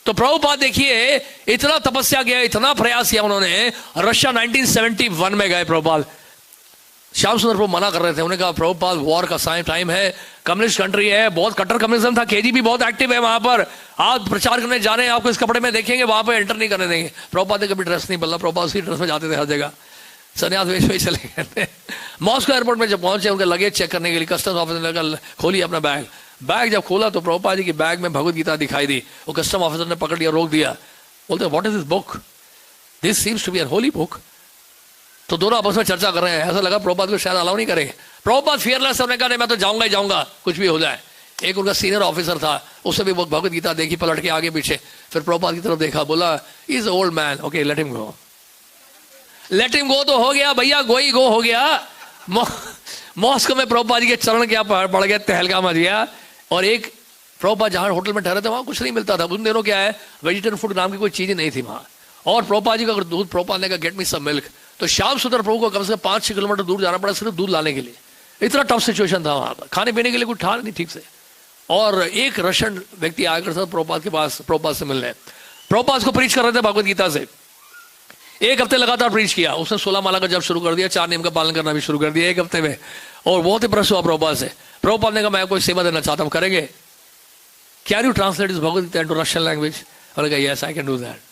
तो प्रभुपाद देखिए इतना तपस्या किया, इतना प्रयास किया उन्होंने। रशिया 1971 में गए प्रभुपाद। श्याम सुंदर प्रभु मना कर रहे थे, उन्होंने कहा प्रभुपाद वॉर का टाइम है, कम्युनिस्ट कंट्री है, बहुत कट्टर कम्युनिज्म था, केजीबी बहुत एक्टिव है वहां पर, आप प्रचार करने जा रहे हैं, आपको इस कपड़े में देखेंगे, वहां पर एंटर नहीं करने देंगे। प्रभुपाद ने कभी ड्रेस नहीं बदला, प्रभुपाद उसी ड्रेस में जाते थे हर जगह, सन्यास वेश में चले गए थे। मॉस्को एयरपोर्ट में जब पहुंचे उनके लगेज चेक करने के लिए कस्टम्स ऑफिसर ने कहा खोलिए अपना बैग। बैग जब खोला तो प्रभुपाद जी की बैग में भगवत गीता दिखाई दी। वो कस्टम ऑफिसर ने पकड़ लिया, रोक दिया, बोलते what is this book, this seems to be an holy book. तो दोनों आपस में चर्चा कर रहे हैं, ऐसा लगा प्रभुपाद को शायद अलाउ नहीं करेंगे। प्रभुपाद फियरलेस होने का नहीं, मैं तो जाऊंगा ही जाऊंगा, कुछ भी हो जाए। एक उनका सीनियर ऑफिसर था, उससे भी वो भगवत गीता देखी, पलट के आगे पीछे, फिर प्रभुपाद की तरफ देखा, बोला is old man, okay let him go. Let him go तो हो गया भैया, गो ही गो हो गया। मॉस्को में प्रभुपाद जी के चरण क्या पड़ गए, तहलका मच गया। और एक प्रभुपाद जहां होटल में ठहरे थे वहां कुछ नहीं मिलता था उन दिनों, क्या है वेजिटेरियन फूड नाम की कोई चीज नहीं थी वहां। और प्रभुपाद जी का अगर दूध, प्रभुपाद ने कहा गेट मी सम मिल्क, तो श्याम सुंदर प्रभु को कम से कम 5-6 किलोमीटर दूर जाना पड़ा सिर्फ दूध लाने के लिए। इतना टफ सिचुएशन था वहां पर, खाने पीने के लिए कुछ था नहीं ठीक से। और एक रशियन व्यक्ति आकर था प्रभुपाद के पास, प्रभुपाद से मिलने। प्रभुपाद को प्रीच कर रहे थे भगवत गीता से, 1 हफ्ते लगातार प्रीच किया। उसने 16 माला का जब शुरू कर दिया, 4 नियम का पालन करना भी शुरू कर दिया 1 हफ्ते में। और बहुत इंप्रेस हुआ प्रभुपाद से। प्रभुपाद ने कहा मैं कोई सेवा देना चाहता हूँ, करेंगे? Can you translate this Bhagavad Gita into Russian language? और कहा yes I can do that.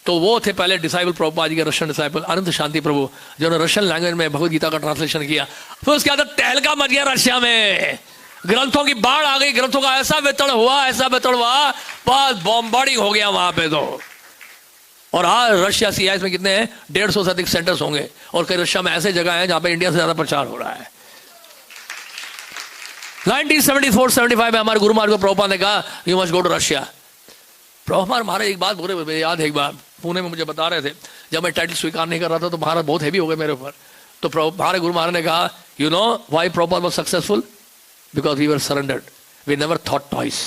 तो वो थे पहले डिसाइपल प्रभुपाद जी के, रशियन डिसाइपल अनंत शांति प्रभु, जिन्होंने रशियन लैंग्वेज में भगवत गीता का ट्रांसलेशन किया। फिर उसके बाद तहलका मच गया रशिया में, ग्रंथों की बाढ़ आ गई, ग्रंथों का ऐसा वितरण हुआ, ऐसा वितरण हुआ, बस बॉम्बार्डिंग हो गया वहां पे तो। और आज रशिया CIS में कितने हैं, 150 से अधिक सेंटर्स होंगे। और कई रशिया में ऐसे जगह हैं जहां पे इंडिया से ज्यादा प्रचार हो रहा है। 1974-75 में हमारे गुरु महाराज को प्रभुपाद ने कहा you must go to Russia. Prabhupada Maharaj एक बात बोले, मुझे याद है एक बार पुणे में मुझे बता रहे थे, जब मैं टाइटल स्वीकार नहीं कर रहा था तो महाराज बहुत हैवी हो गए मेरे ऊपर। तो हमारे गुरु महाराज ने कहा you know why Prabhupada was successful, because we were surrendered, we never thought twice.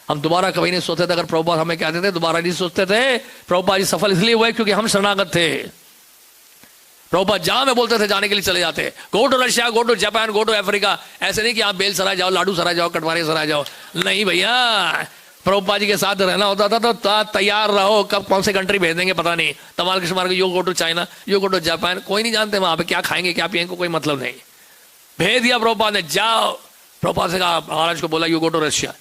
हम दोबारा कभी नहीं सोचते थे, अगर प्रभुपाद हमें कहते थे दोबारा नहीं सोचते थे। प्रभुपाद जी सफल इसलिए हुए क्योंकि हम शरणागत थे। प्रभुपाद जहां में बोलते थे जाने के लिए चले जाते, go to Russia, go to Japan, go to Africa. ऐसे नहीं कि आप बेल सराय जाओ, लाडू सराय जाओ, कटवारी सराय जाओ, नहीं भैया। प्रभुपाद जी के साथ रहना होता था तो तैयार रहो, कब कौन से कंट्री भेज देंगे पता नहीं। तमाल कृष्ण मार्ग, you go to China, you go to Japan, कोई नहीं जानते वहां पे क्या खाएंगे क्या पिएंगे, कोई मतलब नहीं। भेज दिया प्रभुपाद ने, जाओ। प्रभुपाद से कहा, महाराज को बोला you go to Russia.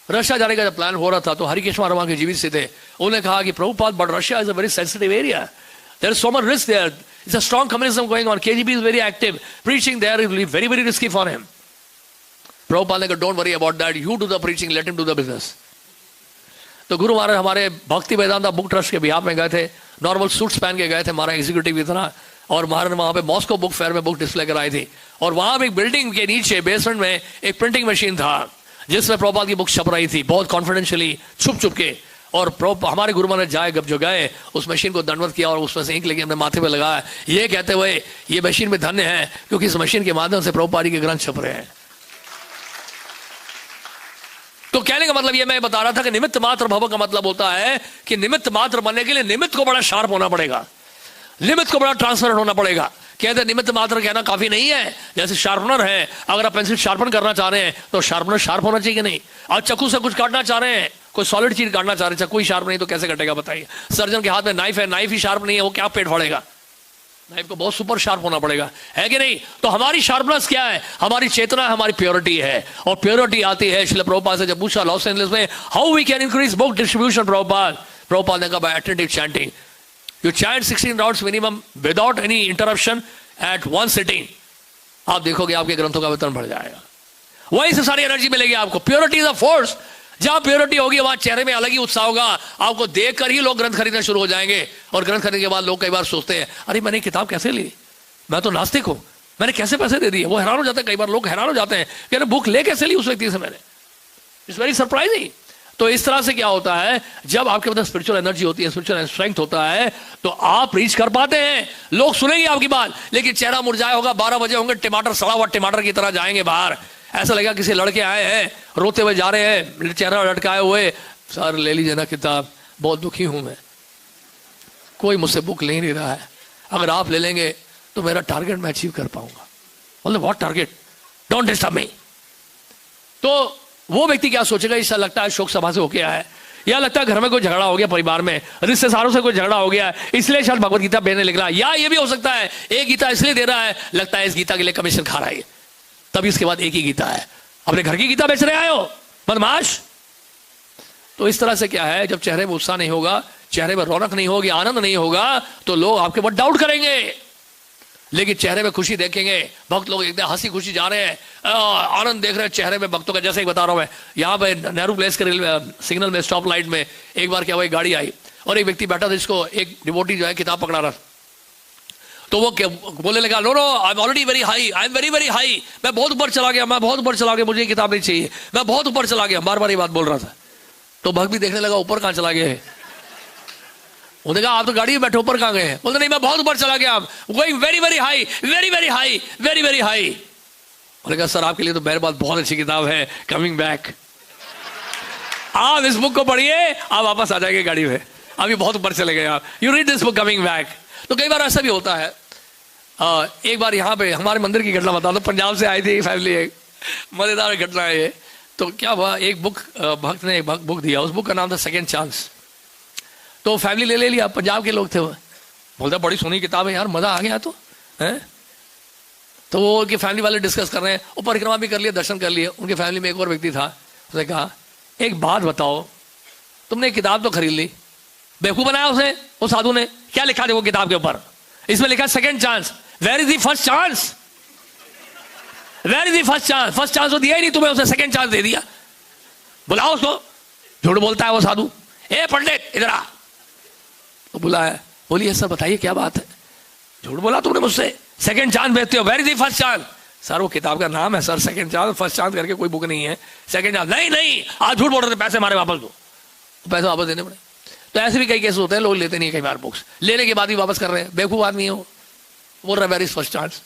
Russia जाने का जब प्लान हो रहा था तो हरिकेश महाराज वहां के जीवित से थे। उन्होंने कहा कि Prabhupada but Russia is a very sensitive area, there is so much risk there, it's a strong communism going on, KGB is very active, preaching there is very very risky for him. Prabhupada ने कहा don't worry about that, you do the preaching, let him do the business. तो गुरु महाराज हमारे Bhaktivedanta book trust के behalf में गए थे, normal suits पहन के गए थे, हमारा एग्जीक्यूटिव की तरह। और महाराज वहां पे मॉस्को बुक फेयर में बुक डिस्प्ले कराई थी। और वहां एक बिल्डिंग के नीचे बेसमेंट में एक प्रिंटिंग मशीन था जिसमें प्रभुपाद की बुक छप रही थी, बहुत कॉन्फिडेंशियली छुप छुप के। और हमारे गुरु महाराज जाए जो गए, उस मशीन को दंडवत किया और उसमें से इंक लेके अपने माथे पे लगाया, ये कहते हुए ये मशीन में धन्य है क्योंकि इस मशीन के माध्यम से प्रभुपाद जी के ग्रंथ छप रहे हैं। तो कहने का मतलब ये मैं बता रहा था कि निमित्त मात्र भव का मतलब होता है कि निमित्त मात्र बनने के लिए निमित्त को बड़ा शार्प होना पड़ेगा, निमित्त को बड़ा ट्रांसपेरेंट होना पड़ेगा। कहते निमित्त मात्र कहना काफी नहीं है। जैसे शार्पनर है, अगर आप पेंसिल शार्पन करना चाह रहे हैं तो शार्पनर शार्प होना चाहिए नहीं। आप चाकू से कुछ काटना चाह रहे हैं, कोई सॉलिड चीज काटना चाह रहे हैं, चाकू ही शार्प नहीं तो कैसे कटेगा बताइए। सर्जन के हाथ में नाइफ है, नाइफ ही शार्प नहीं है, वो क्या पेट फाड़ेगा? नाइफ को बहुत सुपर शार्प होना पड़ेगा, है कि नहीं? तो हमारी शार्पनेस क्या है? हमारी चेतना, हमारी प्योरिटी है। और प्योरिटी आती है, श्रील प्रभुपाद से जब पूछा लॉस एंजलिस में how we can increase book distribution, Prabhupada ने कहा by attentive chanting. You chant 16 rounds minimum without any interruption at one sitting. आप देखोगे आपके ग्रंथों का वितरण बढ़ जाएगा, वहीं से सारी एनर्जी मिलेगी आपको। Purity is a force. जहां प्योरिटी होगी वहां चेहरे में अलग ही उत्साह होगा, आपको देखकर ही लोग ग्रंथ खरीदना शुरू हो जाएंगे। और ग्रंथ खरीदने के बाद लोग कई बार सोचते हैं अरे मैंने किताब कैसे ली, मैं तो नास्तिक हूं, मैंने कैसे पैसे दे दिए। वो हैरान हो जाते हैं, कई बार लोग हैरान हो जाते हैं कि बुक ले कैसे ली उस व्यक्ति से मैंने। It's very surprising. तो इस तरह से क्या होता है, जब आपके पास स्पिरिचुअल एनर्जी होती है, स्पिरिचुअल स्ट्रेंथ होता है, तो आप रीच कर पाते हैं, लोग सुनेंगे आपकी बात। लेकिन चेहरा मुरझाया होगा, 12 बजे होंगे, टमाटर सड़ा हुआ टमाटर की तरह जाएंगे बाहर। ऐसा लगेगा किसी लड़के आए हैं, रोते हुए जा रहे हैं, चेहरा लटकाए हुए, सर ले लीजिए ना किताब, बहुत दुखी हूं मैं, कोई मुझसे बुक ले नहीं रहा है, अगर आप ले लेंगे तो मेरा टारगेट मैं अचीव कर पाऊंगा। बोले what target, don't disturb me. तो वो व्यक्ति क्या सोचेगा, इससे लगता है शोक सभा से होके आया है, या लगता है घर में कोई झगड़ा हो गया, परिवार में रिश्तेदारों से कोई झगड़ा हो गया, इसलिए शायद भगवत गीता बेचने लग रहा है। या ये भी हो सकता है एक गीता इसलिए दे रहा है, लगता है इस गीता के लिए कमीशन खा रहा है, तभी इसके बाद एक ही गीता है। अपने घर की गीता बेच रहे आए हो बदमाश। तो इस तरह से क्या है, जब चेहरे में उत्साह नहीं होगा, चेहरे में रौनक नहीं होगी, आनंद नहीं होगा, तो लोग आपके ऊपर डाउट करेंगे। लेकिन चेहरे में खुशी देखेंगे, भक्त लोग एकदम हंसी खुशी जा रहे हैं, आनंद देख रहे हैं चेहरे में भक्तों का। जैसे एक बता रहा हूं मैं, यहाँ पे नेहरू प्लेस के सिग्नल में स्टॉप लाइट में एक बार क्या हुआ, एक गाड़ी आई और एक व्यक्ति बैठा था, जिसको एक डिवोटी जो है किताब पकड़ा रहा, तो वो बोलने लगा, no no I am already very high, I am very very high, मैं बहुत ऊपर चला गया, मैं बहुत ऊपर चला गया, मुझे ये किताब नहीं चाहिए, मैं बहुत ऊपर चला गया, बार बार ये बात बोल रहा था। तो भक्त भी देखने लगा ऊपर कहाँ चला गया है। उन्होंने कहा आप तो गाड़ी में बैठे, ऊपर कहाँ गए? बोलते नहीं मैं बहुत ऊपर चला गया, going very very high, very very high, very very high. उन्होंने कहा सर आपके लिए तो मेरे पास बहुत अच्छी किताब है, कमिंग बैक, आप इस बुक को पढ़िए, आप वापस आ जाएंगे गाड़ी में, अभी बहुत ऊपर चले गए आप, you read this book coming back. तो कई बार ऐसा भी होता है। एक बार यहाँ पे हमारे मंदिर की घटना बता दो, पंजाब से आई थी फैमिली, एक मजेदार घटना है ये। तो क्या हुआ, एक बुक भक्त ने एक बुक दिया, उस बुक का नाम था सेकेंड चांस। तो फैमिली ले लिया, पंजाब के लोग थे वो, बोलता बड़ी सोनी किताब है यार, मजा आ गया तो है। तो वो उनकी फैमिली वाले डिस्कस कर रहे हैं, वो परिक्रमा भी कर लिया, दर्शन कर लिए। उनकी फैमिली में एक और व्यक्ति था, उसने कहा एक बात बताओ, तुमने किताब तो खरीद ली, बेवकूफ बनाया उसे, वो साधु ने। क्या लिखा देखो किताब के ऊपर, इसमें लिखा second chance, where is the first chance, where is the first chance, first chance तो दिया ही नहीं तुम्हें, उसे सेकेंड चांस दे दिया, बुलाओ उसको। झूठ बोलता है वो साधु, ए पंडित इधर आ। तो बुलाया, बोलिए सर बताइए क्या बात है, झूठ बोला तुमने मुझसे, सेकंड चांस भेजते हो, where is the first chance? Sir वो किताब का नाम है sir second chance, first chance करके कोई बुक नहीं है, सेकंड चांस। नहीं नहीं आज झूठ बोल रहे थे, पैसे हमारे वापस दो। तो पैसे वापस देने पड़े। तो ऐसे भी कई केस होते हैं, लोग लेते नहीं कई बार बुक्स, लेने के बाद भी वापस कर रहे हैं, बेवकूफ आदमी है वो, बोल रहा वेयर इज फर्स्ट चांस।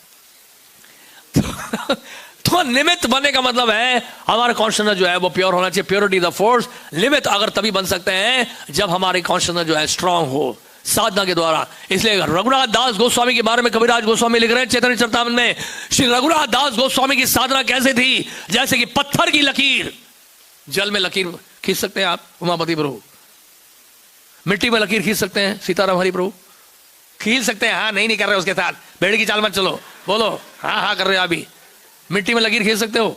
तो निमित्त बनने का मतलब है हमारा कॉन्शियसनेस जो है वो प्योर होना चाहिए, प्योरिटी द फोर्स। निमित्त अगर तभी बन सकते हैं जब हमारी कॉन्शियसनेस जो है स्ट्रांग हो साधना के द्वारा। इसलिए रघुनाथ दास गोस्वामी के बारे में कविराज गोस्वामी लिख रहे हैं चैतन्य चरितामृत में, श्री रघुनाथ दास गोस्वामी की साधना कैसे थी, जैसे कि पत्थर की लकीर, जल में लकीर खींच सकते हैं आप उमापति प्रभु, मिट्टी में लकीर खींच सकते हैं सीताराम हरि प्रभु, खींच सकते हैं। हाँ नहीं कर रहे उसके साथ, भेड़ की चाल मत चलो, बोलो हाँ कर रहे हो। अभी मिट्टी में लकीर खींच सकते हो,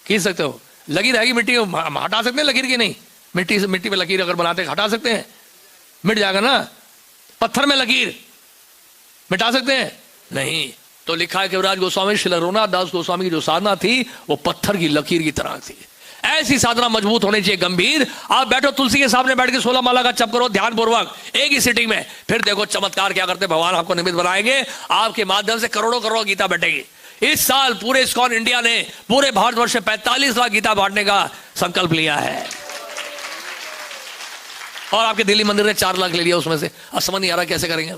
खींच सकते हो, लकीर रहेगी मिट्टी में, हटा सकते हैं लकीर की नहीं, मिट्टी से मिट्टी में लकीर अगर बनाते हटा सकते हैं, मिट जाएगा ना। पत्थर में लकीर मिटा सकते हैं नहीं। तो लिखा है कविराज गोस्वामी श्री रघुनाथ दास गोस्वामी की जो साधना थी वो पत्थर की लकीर की तरह थी। ऐसी साधना मजबूत होनी चाहिए, गंभीर। आप बैठो तुलसी के सामने बैठ के 16 माला का जप करो ध्यान पूर्वक एक ही सिटिंग में, फिर देखो चमत्कार क्या करते भगवान आपको निमित्त बनाएंगे, आपके माध्यम से करोड़ों करोड़ गीता बैठेगी। इस साल पूरे इस्कॉन इंडिया ने पूरे भारतवर्ष में 45 लाख गीता बांटने का संकल्प लिया है, और आपके दिल्ली मंदिर ने 4 लाख ले लिया उसमें से। अब समझ नहीं आ रहा कैसे करेंगे।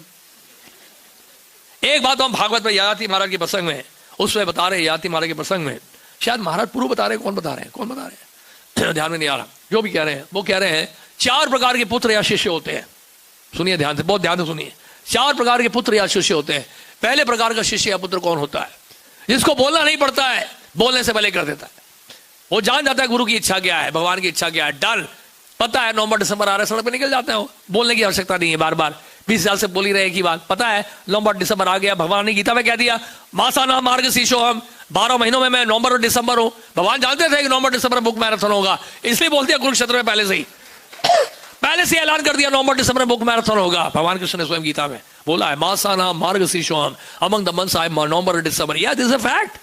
एक बात हम भागवत में याति महाराज के प्रसंग में उसमें बता रहे हैं, याति महाराज के प्रसंग में शायद महाराज पूर्व बता रहे हैं, कौन बता रहे हैं ध्यान में नहीं आ रहा, जो भी कह रहे हैं वो कह रहे हैं 4 प्रकार के पुत्र या शिष्य होते हैं। सुनिए ध्यान से, बहुत ध्यान से सुनिए। 4 प्रकार के पुत्र या शिष्य होते हैं। पहले प्रकार का शिष्य या पुत्र कौन होता है? जिसको बोलना नहीं पड़ता है, बोलने से पहले कर देता है। वो जान जाता है गुरु की इच्छा क्या है, भगवान की इच्छा क्या है, डन। पता है नवंबर दिसंबर आ रहा है, सड़क पे निकल जाते हैं, बोलने की आवश्यकता नहीं है बार बार, 20 साल से बोल ही रहे की बात। पता है नवंबर दिसंबर आ गया, भगवान ने गीता में कह दिया मासाना मार्ग शीशो हम, 12 महीनों में मैं नवंबर और दिसंबर हूं। भगवान जानते थे कि नवंबर दिसंबर बुक मैराथन होगा, इसलिए बोल दिया कुरुक्षेत्र में पहले से ही, पहले से ऐलान कर दिया नवंबर दिसंबर बुक मैराथन होगा। भगवान कृष्ण ने स्वयं गीता में बोला है मासाना मार्ग शीशो हम अमंग द मंथ्स आई नवंबर और दिसंबर, या दिस इज अ फैक्ट।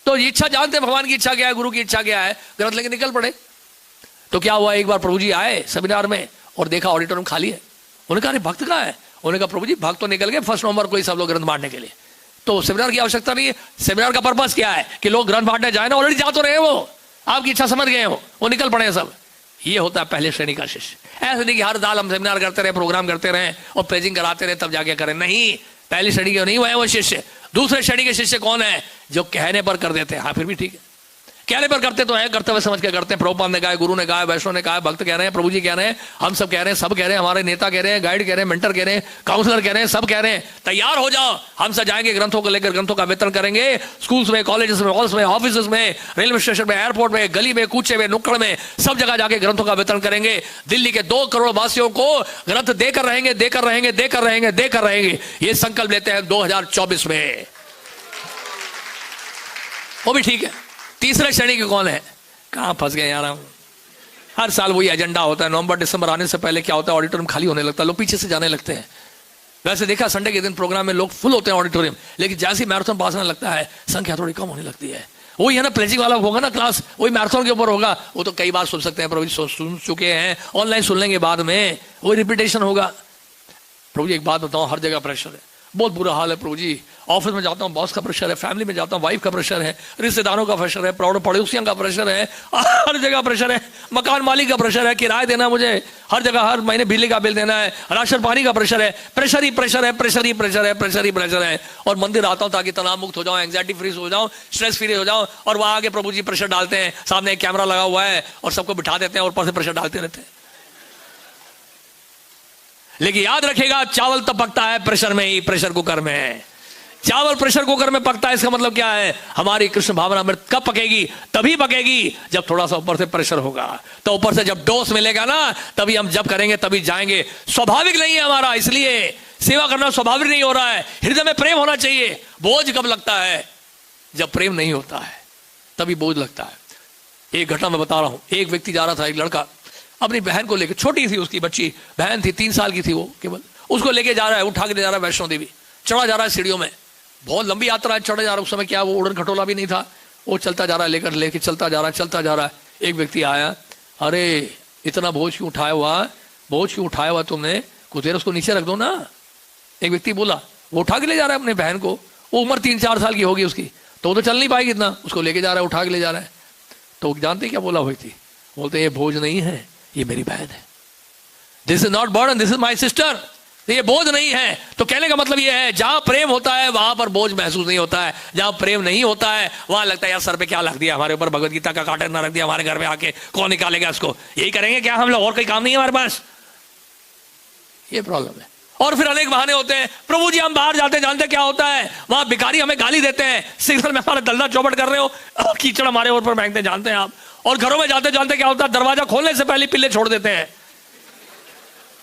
तो इच्छा जानते हैं भगवान की इच्छा क्या है, गुरु की इच्छा क्या है, ग्रंथ लेके निकल पड़े। तो क्या हुआ, एक बार प्रभु जी आए सेमिनार में और देखा ऑडिटोरियम खाली है। उन्होंने कहा अरे भक्त कहाँ है? उन्होंने कहा प्रभु जी भक्त तो निकल गए 1 नवंबर को ही सब लोग ग्रंथ बांटने के लिए, तो सेमिनार की आवश्यकता नहीं है। सेमिनार का पर्पस क्या है कि लोग ग्रंथ बांटने जाए ना, ऑलरेडी जा तो रहे वो, आपकी इच्छा समझ गए हो, वो निकल पड़े सब। ये होता है पहले श्रेणी का शिष्य। ऐसे नहीं कि हर साल हम सेमिनार करते रहे, प्रोग्राम करते रहे और प्रेजिंग कराते रहे तब जाके करें, नहीं, पहली श्रेणी के नहीं हुआ है वो शिष्य। दूसरे श्रेणी के शिष्य कौन है? जो कहने पर कर देते हैं, हाँ फिर भी ठीक है, कहने पर करते तो है, करते हुए समझ के करते हैं। प्रभुपाद ने कहा, गुरु ने कहा, वैष्णव ने कहा, भक्त कह रहे हैं, प्रभु जी कह रहे हैं, हम सब कह रहे हैं, सब कह रहे हैं, हमारे नेता कह रहे हैं, गाइड कह रहे हैं, मेंटर कह रहे हैं, काउंसलर कह रहे हैं, सब कह रहे हैं, तैयार हो जाओ, हम सब जाएंगे ग्रंथों को लेकर, ग्रंथों का वितरण करेंगे स्कूल्स में, कॉलेजेस में, हॉल्स में, ऑफिस में, रेलवे स्टेशन में, एयरपोर्ट में, गली में, कूचे में, नुक्कड़ में, सब जगह जाके ग्रंथों का वितरण करेंगे। दिल्ली के 2 करोड़ वासियों को ग्रंथ देकर रहेंगे, देकर रहेंगे, देकर रहेंगे, देकर रहेंगे। ये संकल्प लेते हैं 2024 में। वो भी ठीक है। तीसरे श्रेणी के कौन है? कहां फंस गए यार हम। हर साल वही एजेंडा होता है, नवंबर दिसंबर आने से पहले क्या होता है, ऑडिटोरियम खाली होने लगता है, लोग पीछे से जाने लगते हैं। वैसे देखा संडे के दिन प्रोग्राम में लोग फुल होते हैं ऑडिटोरियम, लेकिन जैसे मैराथन पास होने लगता है संख्या थोड़ी कम होने लगती है। वही है ना, प्लेजिंग वाला होगा ना क्लास, वही मैराथन के ऊपर होगा, वो तो कई बार सुन सकते हैं, प्रभु जी सुन चुके हैं, ऑनलाइन सुन लेंगे बाद में, वही रिपीटेशन होगा। प्रभु जी एक बात बताओ, हर जगह प्रेशर है, बहुत बुरा हाल है प्रभु जी। ऑफिस में जाता हूँ, बॉस का प्रेशर है, फैमिली में जाता हूँ, वाइफ का प्रेशर है, रिश्तेदारों का प्रेशर है, पड़ोसियों का प्रेशर है, हर जगह प्रेशर है, मकान मालिक का प्रेशर है, किराया देना मुझे, हर जगह हर महीने बिजली का बिल देना है, राशन पानी का प्रेशर है, प्रेशर ही प्रेशर है, प्रेशर ही प्रेशर है, प्रेशर ही प्रेशर है। और मंदिर आता हूँ ताकि तनाव मुक्त हो जाऊँ, एंग्जाइटी फ्री हो जाऊँ, स्ट्रेस फ्री हो जाऊँ, और वहां आगे प्रभु जी प्रेशर डालते हैं, सामने एक कैमरा लगा हुआ है और सबको बिठा देते हैं और ऊपर से प्रेशर डालते रहते हैं। लेकिन याद रखिएगा, चावल तब पकता है प्रेशर में ही, प्रेशर कुकर में। चावल प्रेशर कुकर में पकता है, इसका मतलब क्या है, हमारी कृष्ण भावना अमृत कब पकेगी? तभी पकेगी जब थोड़ा सा ऊपर से प्रेशर होगा। तो ऊपर से जब डोज मिलेगा ना, तभी हम जब करेंगे, तभी जाएंगे। स्वाभाविक नहीं है हमारा, इसलिए सेवा करना स्वाभाविक नहीं हो रहा है। हृदय में प्रेम होना चाहिए। बोझ कब लगता है? जब प्रेम नहीं होता है, तभी बोझ लगता है। एक घटना मैं बता रहा हूं। एक व्यक्ति जा रहा था, एक लड़का अपनी बहन को लेकर, छोटी थी उसकी बच्ची, बहन थी 3 साल की थी वो केवल, उसको लेके जा रहा है, उठा के ले जा रहा है वैष्णो देवी, चढ़ा जा रहा है सीढ़ियों में, बहुत लंबी यात्रा है, चढ़ा जा रहा है। उस समय क्या वो उड़न खटोला भी नहीं था, वो चलता जा रहा है, लेके चलता जा रहा है, चलता जा रहा है। एक व्यक्ति आया, अरे इतना बोझ क्यों उठाया हुआ, बोझ क्यों उठाया हुआ तुमने, कुछ देर उसको नीचे रख दो ना। एक व्यक्ति बोला, वो उठा के ले जा रहा है अपने बहन को, वो उम्र 3-4 साल की होगी उसकी, तो वो तो चल नहीं पाएगी इतना, उसको लेके जा रहा है, उठा के ले जा रहा है। तो जानते क्या बोला हुई थी? बोलते ये बोझ नहीं है, ये मेरी बहन है। This is not burden, this is my sister. ये बोझ नहीं है। तो कहने का मतलब ये है, जहां प्रेम होता है वहां पर बोझ महसूस नहीं होता है, जहां प्रेम नहीं होता है वहां लगता है यार सर पे क्या रख दिया, हमारे ऊपर भगवत गीता का काटन ना रख दिया, हमारे घर में आके कौन निकालेगा इसको, यही करेंगे क्या हम लोग, और कोई काम नहीं है हमारे पास। ये प्रॉब्लम है। और फिर अनेक बहाने होते हैं, प्रभु जी हम बाहर जाते जानते क्या होता है, वहां भिखारी हमें गाली देते हैं, सिग्नल में हमारा दल्ला चौपट कर रहे हो, कीचड़ हमारे ऊपर फेंकते जानते हैं आप। और घरों में जाते जानते क्या होता है, दरवाजा खोलने से पहले पिल्ले छोड़ देते हैं।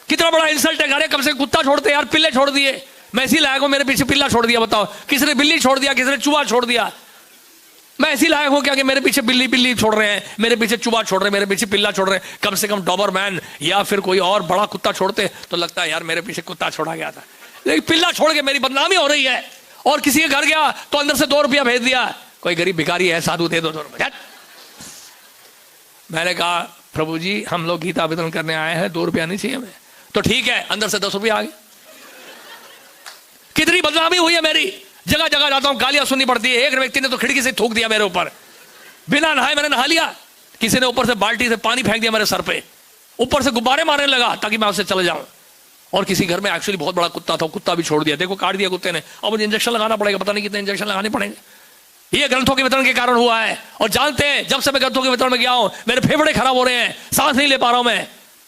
कितना बड़ा इंसल्ट है, अरे कम से कुत्ता छोड़ते यार, पिल्ले छोड़ दिए। मैं ऐसी लायक हूं, मेरे पीछे पिल्ला छोड़ दिया, बताओ। किसने बिल्ली छोड़ दिया, किसने चूहा छोड़ दिया। मैं ऐसी लायक हूं क्या कि मेरे पीछे बिल्ली छोड़ रहे हैं, मेरे पीछे चूहा छोड़ रहे हैं, मेरे पीछे पिल्ला छोड़ रहे हैं। कम से कम डॉबरमैन या फिर कोई और बड़ा कुत्ता छोड़ते तो लगता है यार मेरे पीछे कुत्ता छोड़ा गया था, लेकिन पिल्ला छोड़ के मेरी बदनामी हो रही है। और किसी के घर गया तो अंदर से 2 रुपया भेज दिया, कोई गरीब भिखारी है, साधु दे दो 2 रुपया। मैंने कहा प्रभु जी हम लोग गीता वितरण करने आए हैं, 2 रुपया नहीं चाहिए हमें। तो ठीक है, अंदर से 10 रुपया आ गए। कितनी बदनामी हुई है मेरी, जगह जगह जाता हूं गालियां सुननी पड़ती है। एक व्यक्ति ने तो खिड़की से थूक दिया मेरे ऊपर, बिना नहाए मैंने नहा लिया। किसी ने ऊपर से बाल्टी से पानी फेंक दिया मेरे सर पे, ऊपर से गुब्बारे मारने लगा ताकि मैं उससे चले जाऊं। और किसी घर में एक्चुअली बहुत बड़ा कुत्ता था, कुत्ता भी छोड़ दिया, देखो काट दिया कुत्ते ने। अब मुझे इंजेक्शन लगाना पड़ेगा, पता नहीं कितने इंजेक्शन लगाने पड़ेंगे। ये ग्रंथों के वितरण के कारण हुआ है। और जानते हैं जब से मैं ग्रंथों के वितरण में गया हूं, मेरे फेफड़े खराब हो रहे हैं, सांस नहीं ले पा रहा हूं मैं,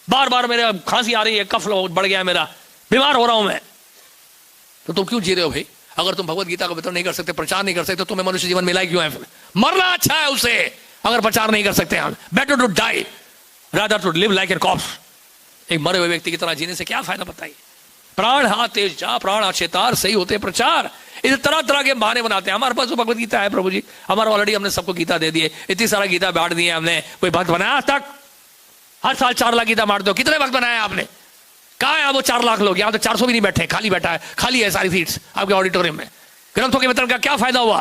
बार बार मेरे खांसी आ रही है, कफ बढ़ गया है मेरा, बीमार हो रहा हूं मैं। तो तुम क्यों जी रहे हो भाई? अगर तुम भगवत गीता का वितरण नहीं कर सकते, प्रचार नहीं कर सकते, तो तुम्हें मनुष्य जीवन मिला क्यों है? फिर मरना अच्छा है उससे, अगर प्रचार नहीं कर सकते हम। Better to die rather to live like a corpse. एक मरे हुए व्यक्ति की तरह जीने से क्या फायदा बताइए? प्राण हाथ तेज जा, प्राण आचेतार, सही होते प्रचार। इसे तरह तरह के बहाने बनाते हैं। हमारे पास तो भगवत गीता है प्रभु जी, हमारा ऑलरेडी हमने सबको गीता दे दी है, इतनी सारा गीता बांट दी है हमने। कोई भक्त बनाया आज तक? हर साल 4 लाख गीता बांटते हो, कितने भक्त बनाए आपने? कहाँ है वो 4 लाख लोग? यहाँ तो 400 भी नहीं बैठे, खाली बैठा है, खाली है सारी सीट्स आपके ऑडिटोरियम में। ग्रंथों के वितरण का क्या फायदा हुआ?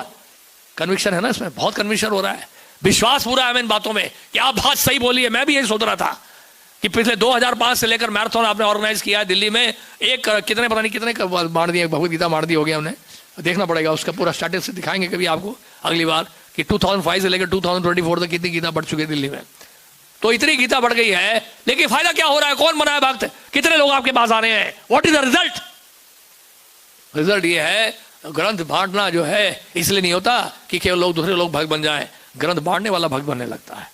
कन्विक्शन है ना इसमें, बहुत कन्विक्शन हो रहा है, विश्वास पूरा है इन बातों में कि आप बात सही बोली है। मैं भी यही सोच रहा था कि पिछले 2005 से लेकर मैराथन आपने ऑर्गेनाइज किया है दिल्ली में, एक कितने पता नहीं कितने बांट दिए, भगवत गीता बांट दी हो गया हमने। देखना पड़ेगा उसका पूरा स्टैटिस्टिक्स दिखाएंगे कभी आपको अगली बार कि 2005 से लेकर 2024 तक कितनी गीता बढ़ चुकी है दिल्ली में। तो इतनी गीता बढ़ गई है, लेकिन फायदा क्या हो रहा है? कौन बना है भक्त? कितने लोग आपके पास आ रहे हैं? What is the result? Result ये है, ग्रंथ बांटना जो है इसलिए नहीं होता कि केवल लोग दूसरे लोग भक्त बन जाएं। ग्रंथ बांटने वाला भक्त बनने लगता है।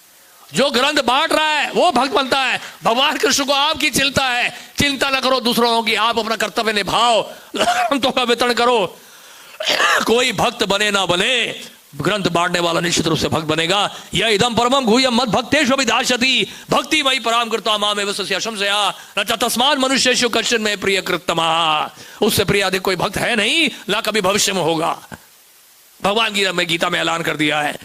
जो ग्रंथ बांट रहा है वो भक्त बनता है। भगवान कृष्ण को आपकी चिंता है, चिंता ना करो दूसरों की, आप अपना कर्तव्य निभाओ, ग्रंथों का वितरण करो। कोई भक्त बने ना बने, ग्रंथ बांटने वाला निश्चित रूप से भक्त बनेगा। यह इदम परमम गुह्यम मद भक्तेषु अभिधास्यति भक्ति मयि पराम कृत्वा मामेव शंसया न च तस्मात् मनुष्येषु कश्चिन् मे प्रिय कृतमः। उससे प्रिय अधिक कोई भक्त है नहीं, ना कभी भविष्य में होगा। भगवान गीता में ऐलान कर दिया है,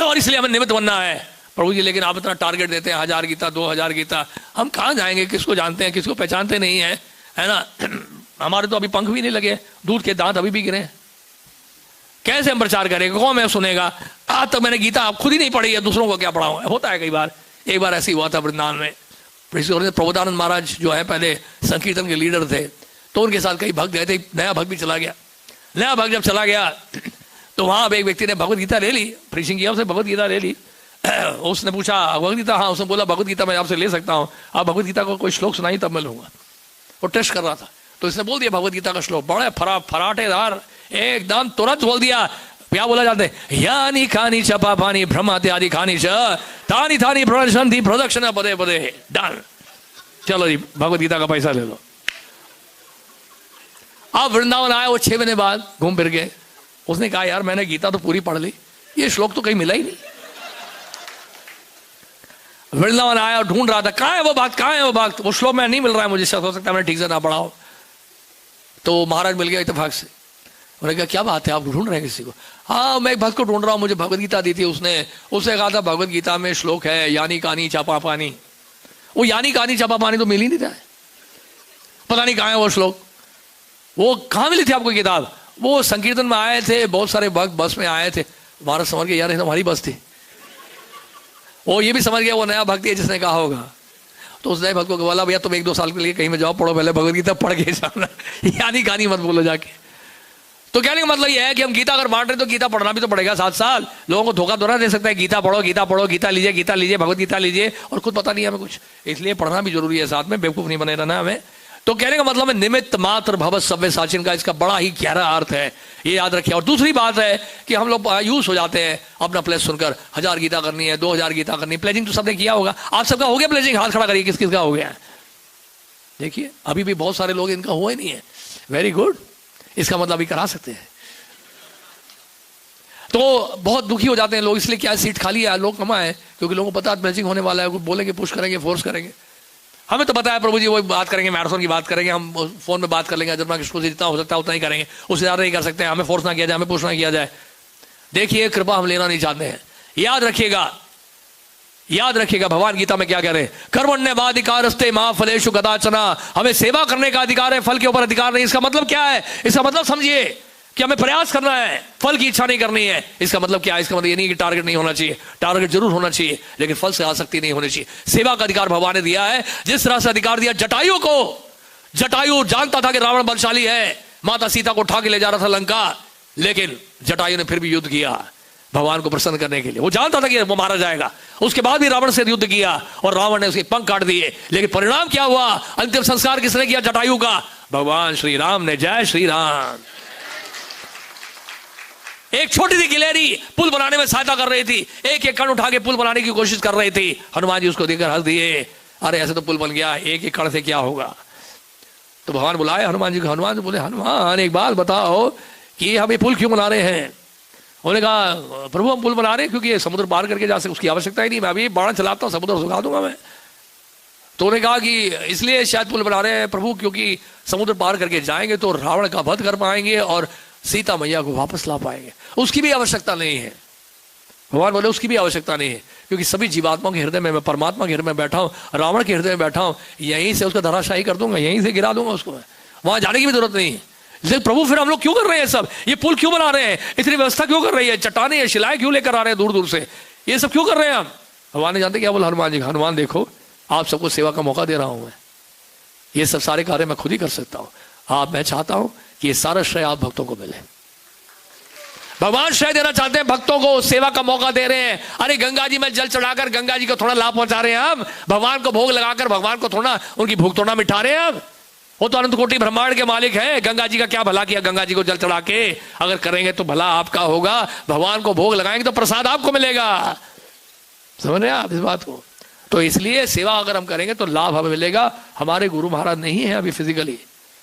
और इसलिए हमें निमित्त बनना है। प्रभु जी लेकिन आप इतना टारगेट देते हैं 1000 गीता 2000 गीता, हम कहाँ जाएंगे? किसको जानते हैं, किसको पहचानते नहीं है, है ना? हमारे तो अभी पंख भी नहीं लगे, दूध के दांत अभी भी गिरे, कैसे हम प्रचार करेंगे? कौन मैं सुनेगा? आज तक मैंने गीता खुद ही नहीं पढ़ी है, दूसरों को क्या पढ़ाऊं? होता है कई बार। एक बार ऐसी हुआ था वृंदावन में, प्रबोधानंद महाराज जो है पहले संकीर्तन के लीडर थे, तो उनके साथ कई भक्त गए थे। नया भक्त भी चला गया। नया भक्त जब चला गया तो वहां एक व्यक्ति ने भगवत गीता ले ली, प्रीचिंग किया, उसने भगवत गीता ले ली। उसने पूछा भगवत गीता? हाँ। उसने बोला भगवत गीता मैं आपसे ले सकता हूँ, आप भगवत गीता को कोई श्लोक सुनाई तब मैं लूंगा। वो टेस्ट कर रहा था, तो इसने बोल दिया भगवत गीता का श्लोक, बड़े फराटेदार एकदम तुरंत बोल दिया। क्या बोला जाता है? यानी खानी च पापानी भ्रमाते आदि खानी च तानी थानी प्रदर्शनती प्रदक्षिणा पदे पदे। डन, चलो जी भगवत गीता का पैसा ले लो। अब वृंदावन आए वो 6 महीने बाद घूम फिर के, उसने कहा यार मैंने गीता तो पूरी पढ़ ली, ये श्लोक तो कहीं मिला ही नहीं। वृंदावन आया और ढूंढ रहा था कहाँ है वो बात, कहाँ है वो बात, वो श्लोक में नहीं मिल रहा है मुझे, हो सकता है मैंने ठीक से ना पढ़ाओ। तो महाराज मिल गया इत्तेफाक से। उन्होंने कहा क्या बात है, आप ढूंढ रहे हैं किसी को? हाँ मैं एक भक्त को ढूंढ रहा हूँ, मुझे भगवत गीता दी थी उसने, उसने कहा था भगवत गीता में श्लोक है यानी कानी चापा पानी। वो यानी कानी चापा पानी तो मिल ही नहीं रहा है, पता नहीं कहाँ है वो श्लोक। वो कहाँ मिली थी आपको किताब? वो संकीर्तन में आए थे, बहुत सारे भक्त बस में आए थे, महाराज समझ गए यार हमारी बस थी। वो ये भी समझ गया वो नया भक्ति है जिसने कहा होगा। तो उस नए भक्त को बोला भैया तुम 1-2 साल के लिए कहीं में जाओ, पढ़ो पहले भगवत गीता, पढ़ के जाना, यानी कहानी मत बोलो जाके। तो कहने का मतलब यह है कि हम गीता अगर बांट रहे तो गीता पढ़ना भी तो पड़ेगा साथ साथ। लोगों को धोखा थोड़ा दे सकता है गीता पढ़ो गीता पढ़ो, गीता लीजिए भगवत गीता लीजिए, और खुद पता नहीं है हमें कुछ, इसलिए पढ़ना भी जरूरी है साथ में, बेवकूफ नहीं बने रहना हमें। तो कहने का मतलब है निमित्त मात्र भवत सव्य साचिन का इसका बड़ा ही गहरा अर्थ है, ये याद रखिए। और दूसरी बात है कि हम लोग यूज हो जाते हैं अपना प्लेज सुनकर, 1000 गीता करनी है 2000 गीता करनी है। प्लेजिंग तो सबने किया होगा, आप सबका हो गया प्लेजिंग? हाथ खड़ा करिए किस किस का हो गया। देखिए अभी भी बहुत सारे लोग इनका हुआ ही नहीं है, वेरी गुड, इसका मतलब अभी करा सकते हैं। तो बहुत दुखी हो जाते हैं लोग, इसलिए क्या सीट खाली है, लोग कम आए, क्योंकि लोगों को पता है प्लेजिंग होने वाला है, बोलेंगे पुश करेंगे फोर्स करेंगे। हमें तो पता है प्रभु जी वो बात करेंगे, मैराथन की बात करेंगे, हम फोन में बात कर लेंगे, अजरमा कृष्ण को जितना हो सकता है उतना ही करेंगे, उससे ज़्यादा नहीं कर सकते हैं। हमें फोर्स ना किया जाए, हमें पुश ना किया जाए। देखिए कृपा हम लेना नहीं चाहते हैं, याद रखिएगा भगवान गीता में क्या कह रहे हैं, कर्मण्येवाधिकारस्ते मा फलेषु कदाचन। हमें सेवा करने का अधिकार है, फल के ऊपर अधिकार नहीं। इसका मतलब क्या है? इसका मतलब समझिए कि हमें प्रयास करना है, फल की इच्छा नहीं करनी है। इसका मतलब क्या है? इसका मतलब ये नहीं कि टारगेट नहीं होना चाहिए, टारगेट जरूर होना चाहिए, लेकिन फल से आसक्ति नहीं होनी चाहिए। सेवा का अधिकार भगवान ने दिया है, जिस तरह से अधिकार दिया जटायु को। जटायु जानता था कि रावण बलशाली है, माता सीता को उठा के ले जा रहा था लंका, लेकिन जटायु ने फिर भी युद्ध किया भगवान को प्रसन्न करने के लिए। वो जानता था कि वो मारा जाएगा, उसके बाद भी रावण से युद्ध किया और रावण ने उसके पंख काट दिए, लेकिन परिणाम क्या हुआ? अंतिम संस्कार किसने किया जटायु का? भगवान श्री राम ने। जय श्री राम। एक छोटी सी गिलहरी पुल बनाने में सहायता कर रही थी, एक एक कण उठा के पुल बनाने की कोशिश कर रही थी, हनुमान जी उसको देखकर हंस दिए, अरे ऐसे तो पुल बन गया, एक एक कण से क्या होगा? तो भगवान बुलाए हनुमान जी को। हनुमान जी बोले हनुमान एक बात बताओ कि हम ये पुल क्यों बना रहे हैं? उन्होंने कहा प्रभु हम पुल बना रहे हैं क्योंकि समुद्र पार करके जा सके, उसकी आवश्यकता ही नहीं, मैं अभी बाण चलाता हूँ समुद्र सुखा दूंगा मैं। तो उन्होंने कहा कि इसलिए शायद पुल बना रहे हैं प्रभु, क्योंकि समुद्र पार करके जाएंगे तो रावण का वध कर पाएंगे और सीता मैया को वापस ला पाएंगे। उसकी भी आवश्यकता नहीं है। भगवान बोले उसकी भी आवश्यकता नहीं है, क्योंकि सभी जीवात्माओं के हृदय में मैं परमात्मा के हृदय में बैठा हूँ, रावण के हृदय में बैठा हूँ, यहीं से उसका धराशायी कर दूंगा, यहीं से गिरा दूंगा उसको, वहां जाने की भी जरूरत नहीं है। लेकिन प्रभु फिर हम लोग क्यों कर रहे हैं सब? ये पुल क्यों बना रहे हैं? इतनी व्यवस्था क्यों कर रही है? चट्टाने या शिलाएं क्यों लेकर आ रहे हैं दूर दूर से? ये सब क्यों कर रहे हैं हम? भगवान ने जानते क्या बोला हनुमान जी? हनुमान देखो आप सबको सेवा का मौका दे रहा हूं मैं, ये सब सारे कार्य मैं खुद ही कर सकता हूं। मैं चाहता हूं कि ये सारा श्रेय आप भक्तों को मिले। भगवान श्रेय देना चाहते हैं भक्तों को, सेवा का मौका दे रहे हैं। अरे गंगा जी में जल चढ़ाकर गंगा जी को थोड़ा लाभ पहुंचा रहे हैं हम, भगवान को भोग लगाकर भगवान को थोड़ा उनकी भूख थोड़ा मिटा रहे हैं हम। वो तो अनंत कोटि ब्रह्मांड के मालिक हैं। गंगा जी का क्या भला किया, गंगा जी को जल चढ़ा के अगर करेंगे तो भला आपका होगा, भगवान को भोग लगाएंगे तो प्रसाद आपको मिलेगा। समझ रहे हैं आप इस बात को? तो इसलिए सेवा अगर हम करेंगे तो लाभ हमें मिलेगा। हमारे गुरु महाराज नहीं है अभी फिजिकली,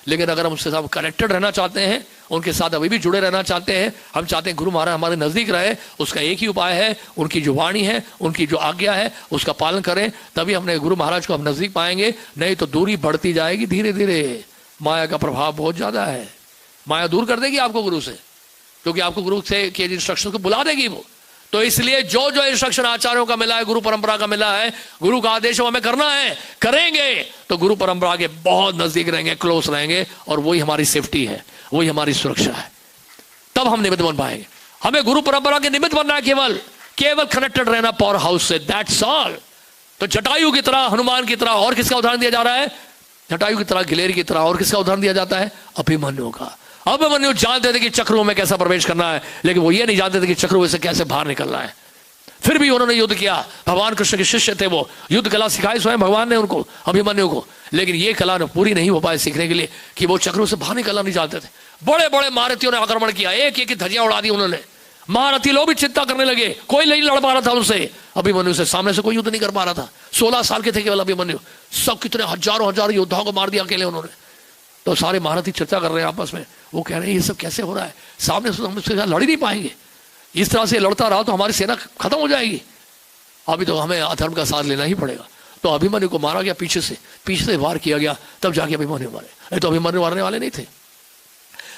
लेकिन अगर हम उसके साथ कनेक्टेड रहना चाहते हैं, उनके साथ अभी भी जुड़े रहना चाहते हैं, हम चाहते हैं गुरु महाराज हमारे नजदीक रहे, उसका एक ही उपाय है, उनकी जो वाणी है, उनकी जो आज्ञा है, उसका पालन करें, तभी हमने गुरु महाराज को हम नजदीक पाएंगे। नहीं तो दूरी बढ़ती जाएगी धीरे धीरे। माया का प्रभाव बहुत ज्यादा है, माया दूर कर देगी आपको गुरु से, क्योंकि आपको गुरु से के इंस्ट्रक्शन को बुला देगी वो। तो इसलिए जो जो इंस्ट्रक्शन आचार्यों का मिला है, गुरु परंपरा का मिला है, गुरु का आदेश हमें करना है, करेंगे तो गुरु परंपरा के बहुत नजदीक रहेंगे, क्लोज रहेंगे, और वही हमारी सेफ्टी है, वही हमारी सुरक्षा है। तब हम निमित्त बन पाएंगे। हमें गुरु परंपरा के निमित्त बनना है, केवल केवल कनेक्टेड रहना पावर हाउस से, दैट्स ऑल। तो जटायु की तरह, हनुमान की तरह, और किसका उदाहरण दिया जा रहा है? जटायु की तरह, गिलेरी की तरह, और किसका उदाहरण दिया जाता है? अभिमन्यु का। अभिमन्यु जानते थे कि चक्रों में कैसा प्रवेश करना है, लेकिन वो ये नहीं जानते थे कि चक्रों से कैसे बाहर निकलना है। फिर भी उन्होंने युद्ध किया। भगवान कृष्ण के शिष्य थे वो, युद्ध कला सिखाई स्वयं भगवान ने उनको, अभिमन्यु को, लेकिन ये कला पूरी नहीं हो पाए सीखने के लिए कि वो चक्रों से बाहर निकलना नहीं जानते थे। बड़े बड़े महारथियों ने आक्रमण किया, एक एक धज्जियां उड़ा दी उन्होंने। महारथी लोग भी चिंता करने लगे, कोई नहीं लड़ पा रहा था उनसे, अभिमन्यु से सामने से कोई युद्ध नहीं कर पा रहा था। 16 साल के थे केवल अभिमन्यु, सब कितने हजारों हजार योद्धाओं को मार दिया अकेले उन्होंने। तो सारे महारथी चर्चा कर रहे हैं आपस में, वो कह रहे हैं ये सब कैसे हो रहा है, सामने से हम इसके साथ लड़ ही नहीं पाएंगे, इस तरह से लड़ता रहा तो हमारी सेना खत्म हो जाएगी, अभी तो हमें अधर्म का साथ लेना ही पड़ेगा। तो अभिमन्यु को मारा गया, पीछे से वार किया गया, तब जाके अभिमन्यु मारे, नहीं तो अभिमन्यु मारने वाले नहीं थे।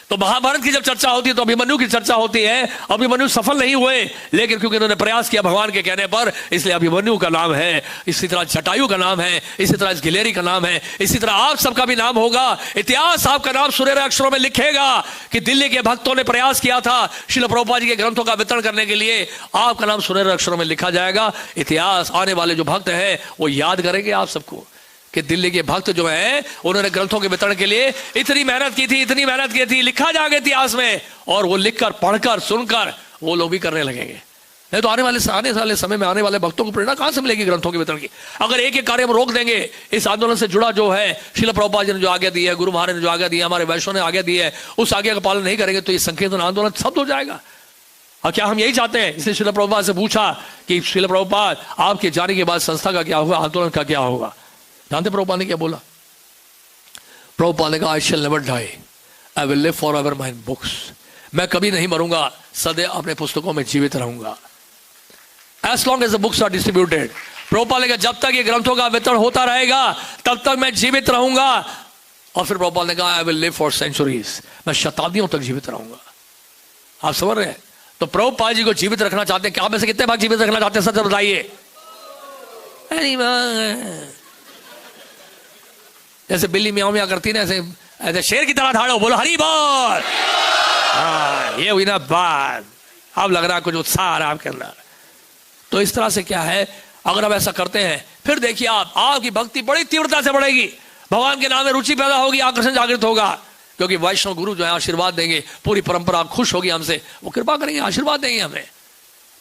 तो महाभारत की जब चर्चा होती है तो अभिमन्यु की चर्चा होती है। अभिमन्यु सफल नहीं हुए, लेकिन क्योंकि उन्होंने प्रयास किया भगवान के कहने पर, इसलिए अभिमन्यु का नाम है। इसी तरह जटायु का नाम है, इसी तरह इस गिलेरी का नाम है, इसी तरह आप सबका भी नाम होगा। इतिहास आपका नाम सुनहरे अक्षरों में लिखेगा कि दिल्ली के भक्तों ने प्रयास किया था श्रील प्रभुपाद जी के ग्रंथों का वितरण करने के लिए, आपका नाम सुनहरे अक्षरों में लिखा जाएगा। इतिहास आने वाले जो भक्त हैं वो याद करेंगे आप सबको कि दिल्ली के भक्त जो हैं उन्होंने ग्रंथों के वितरण के लिए इतनी मेहनत की थी, इतनी मेहनत की थी, लिखा जाएगा इतिहास में, और वो लिखकर, पढ़कर, सुनकर वो लोग भी करने लगेंगे। नहीं तो आने वाले समय में आने वाले भक्तों को प्रेरणा कहां से मिलेगी ग्रंथों के वितरण की? अगर एक एक कार्य हम रोक देंगे, इस आंदोलन से जुड़ा जो है, श्रील प्रभुपाद जी ने जो आज्ञा दी है, गुरु महाराज ने जो आज्ञा दी है, हमारे वैष्णव ने आज्ञा दी है, उस आज्ञा का पालन नहीं करेंगे तो ये संकीर्तन आंदोलन सब हो जाएगा। और क्या हम यही चाहते हैं? इसलिए श्रील प्रभुपाद से पूछा कि श्रील प्रभुपाद आपके जाने के बाद संस्था का क्या होगा, आंदोलन का क्या होगा? जानते प्रभुपाद ने क्या बोला? प्रभुपाद ने कहा, I shall never die, I will live forever my books. मैं कभी नहीं मरूंगा, सदैव अपने पुस्तकों में जीवित रहूंगा। As long as the books are distributed, Prabhupada ने कहा जब तक ये ग्रंथों का वितरण होता रहेगा तब तक मैं जीवित रहूंगा। और फिर प्रभुपाद ने कहा, I will live for centuries, मैं शताब्दियों तक जीवित रहूंगा। आप समझ रहे हैं? तो प्रभुपाद जी को जीवित रखना चाहते हैं। क्या आप में से कितने भाग जीवित रखना चाहते हैं? सच बताइए। जैसे बिल्ली म्याऊं म्याऊं करती ना, ऐसे शेर की तरह धाड़ो, बोलो हरी बोल। हाँ, ये हुई ना बात। अब लग रहा कुछ उत्साह आ रहा है आपके अंदर। तो इस तरह से क्या है, अगर आप ऐसा करते हैं फिर देखिए आपकी भक्ति बड़ी तीव्रता से बढ़ेगी, भगवान के नाम में रुचि पैदा होगी, आकर्षण जागृत होगा, क्योंकि वैष्णव गुरु जो है आशीर्वाद देंगे, पूरी परंपरा खुश होगी हमसे, वो कृपा करेंगे, आशीर्वाद देंगे हमें।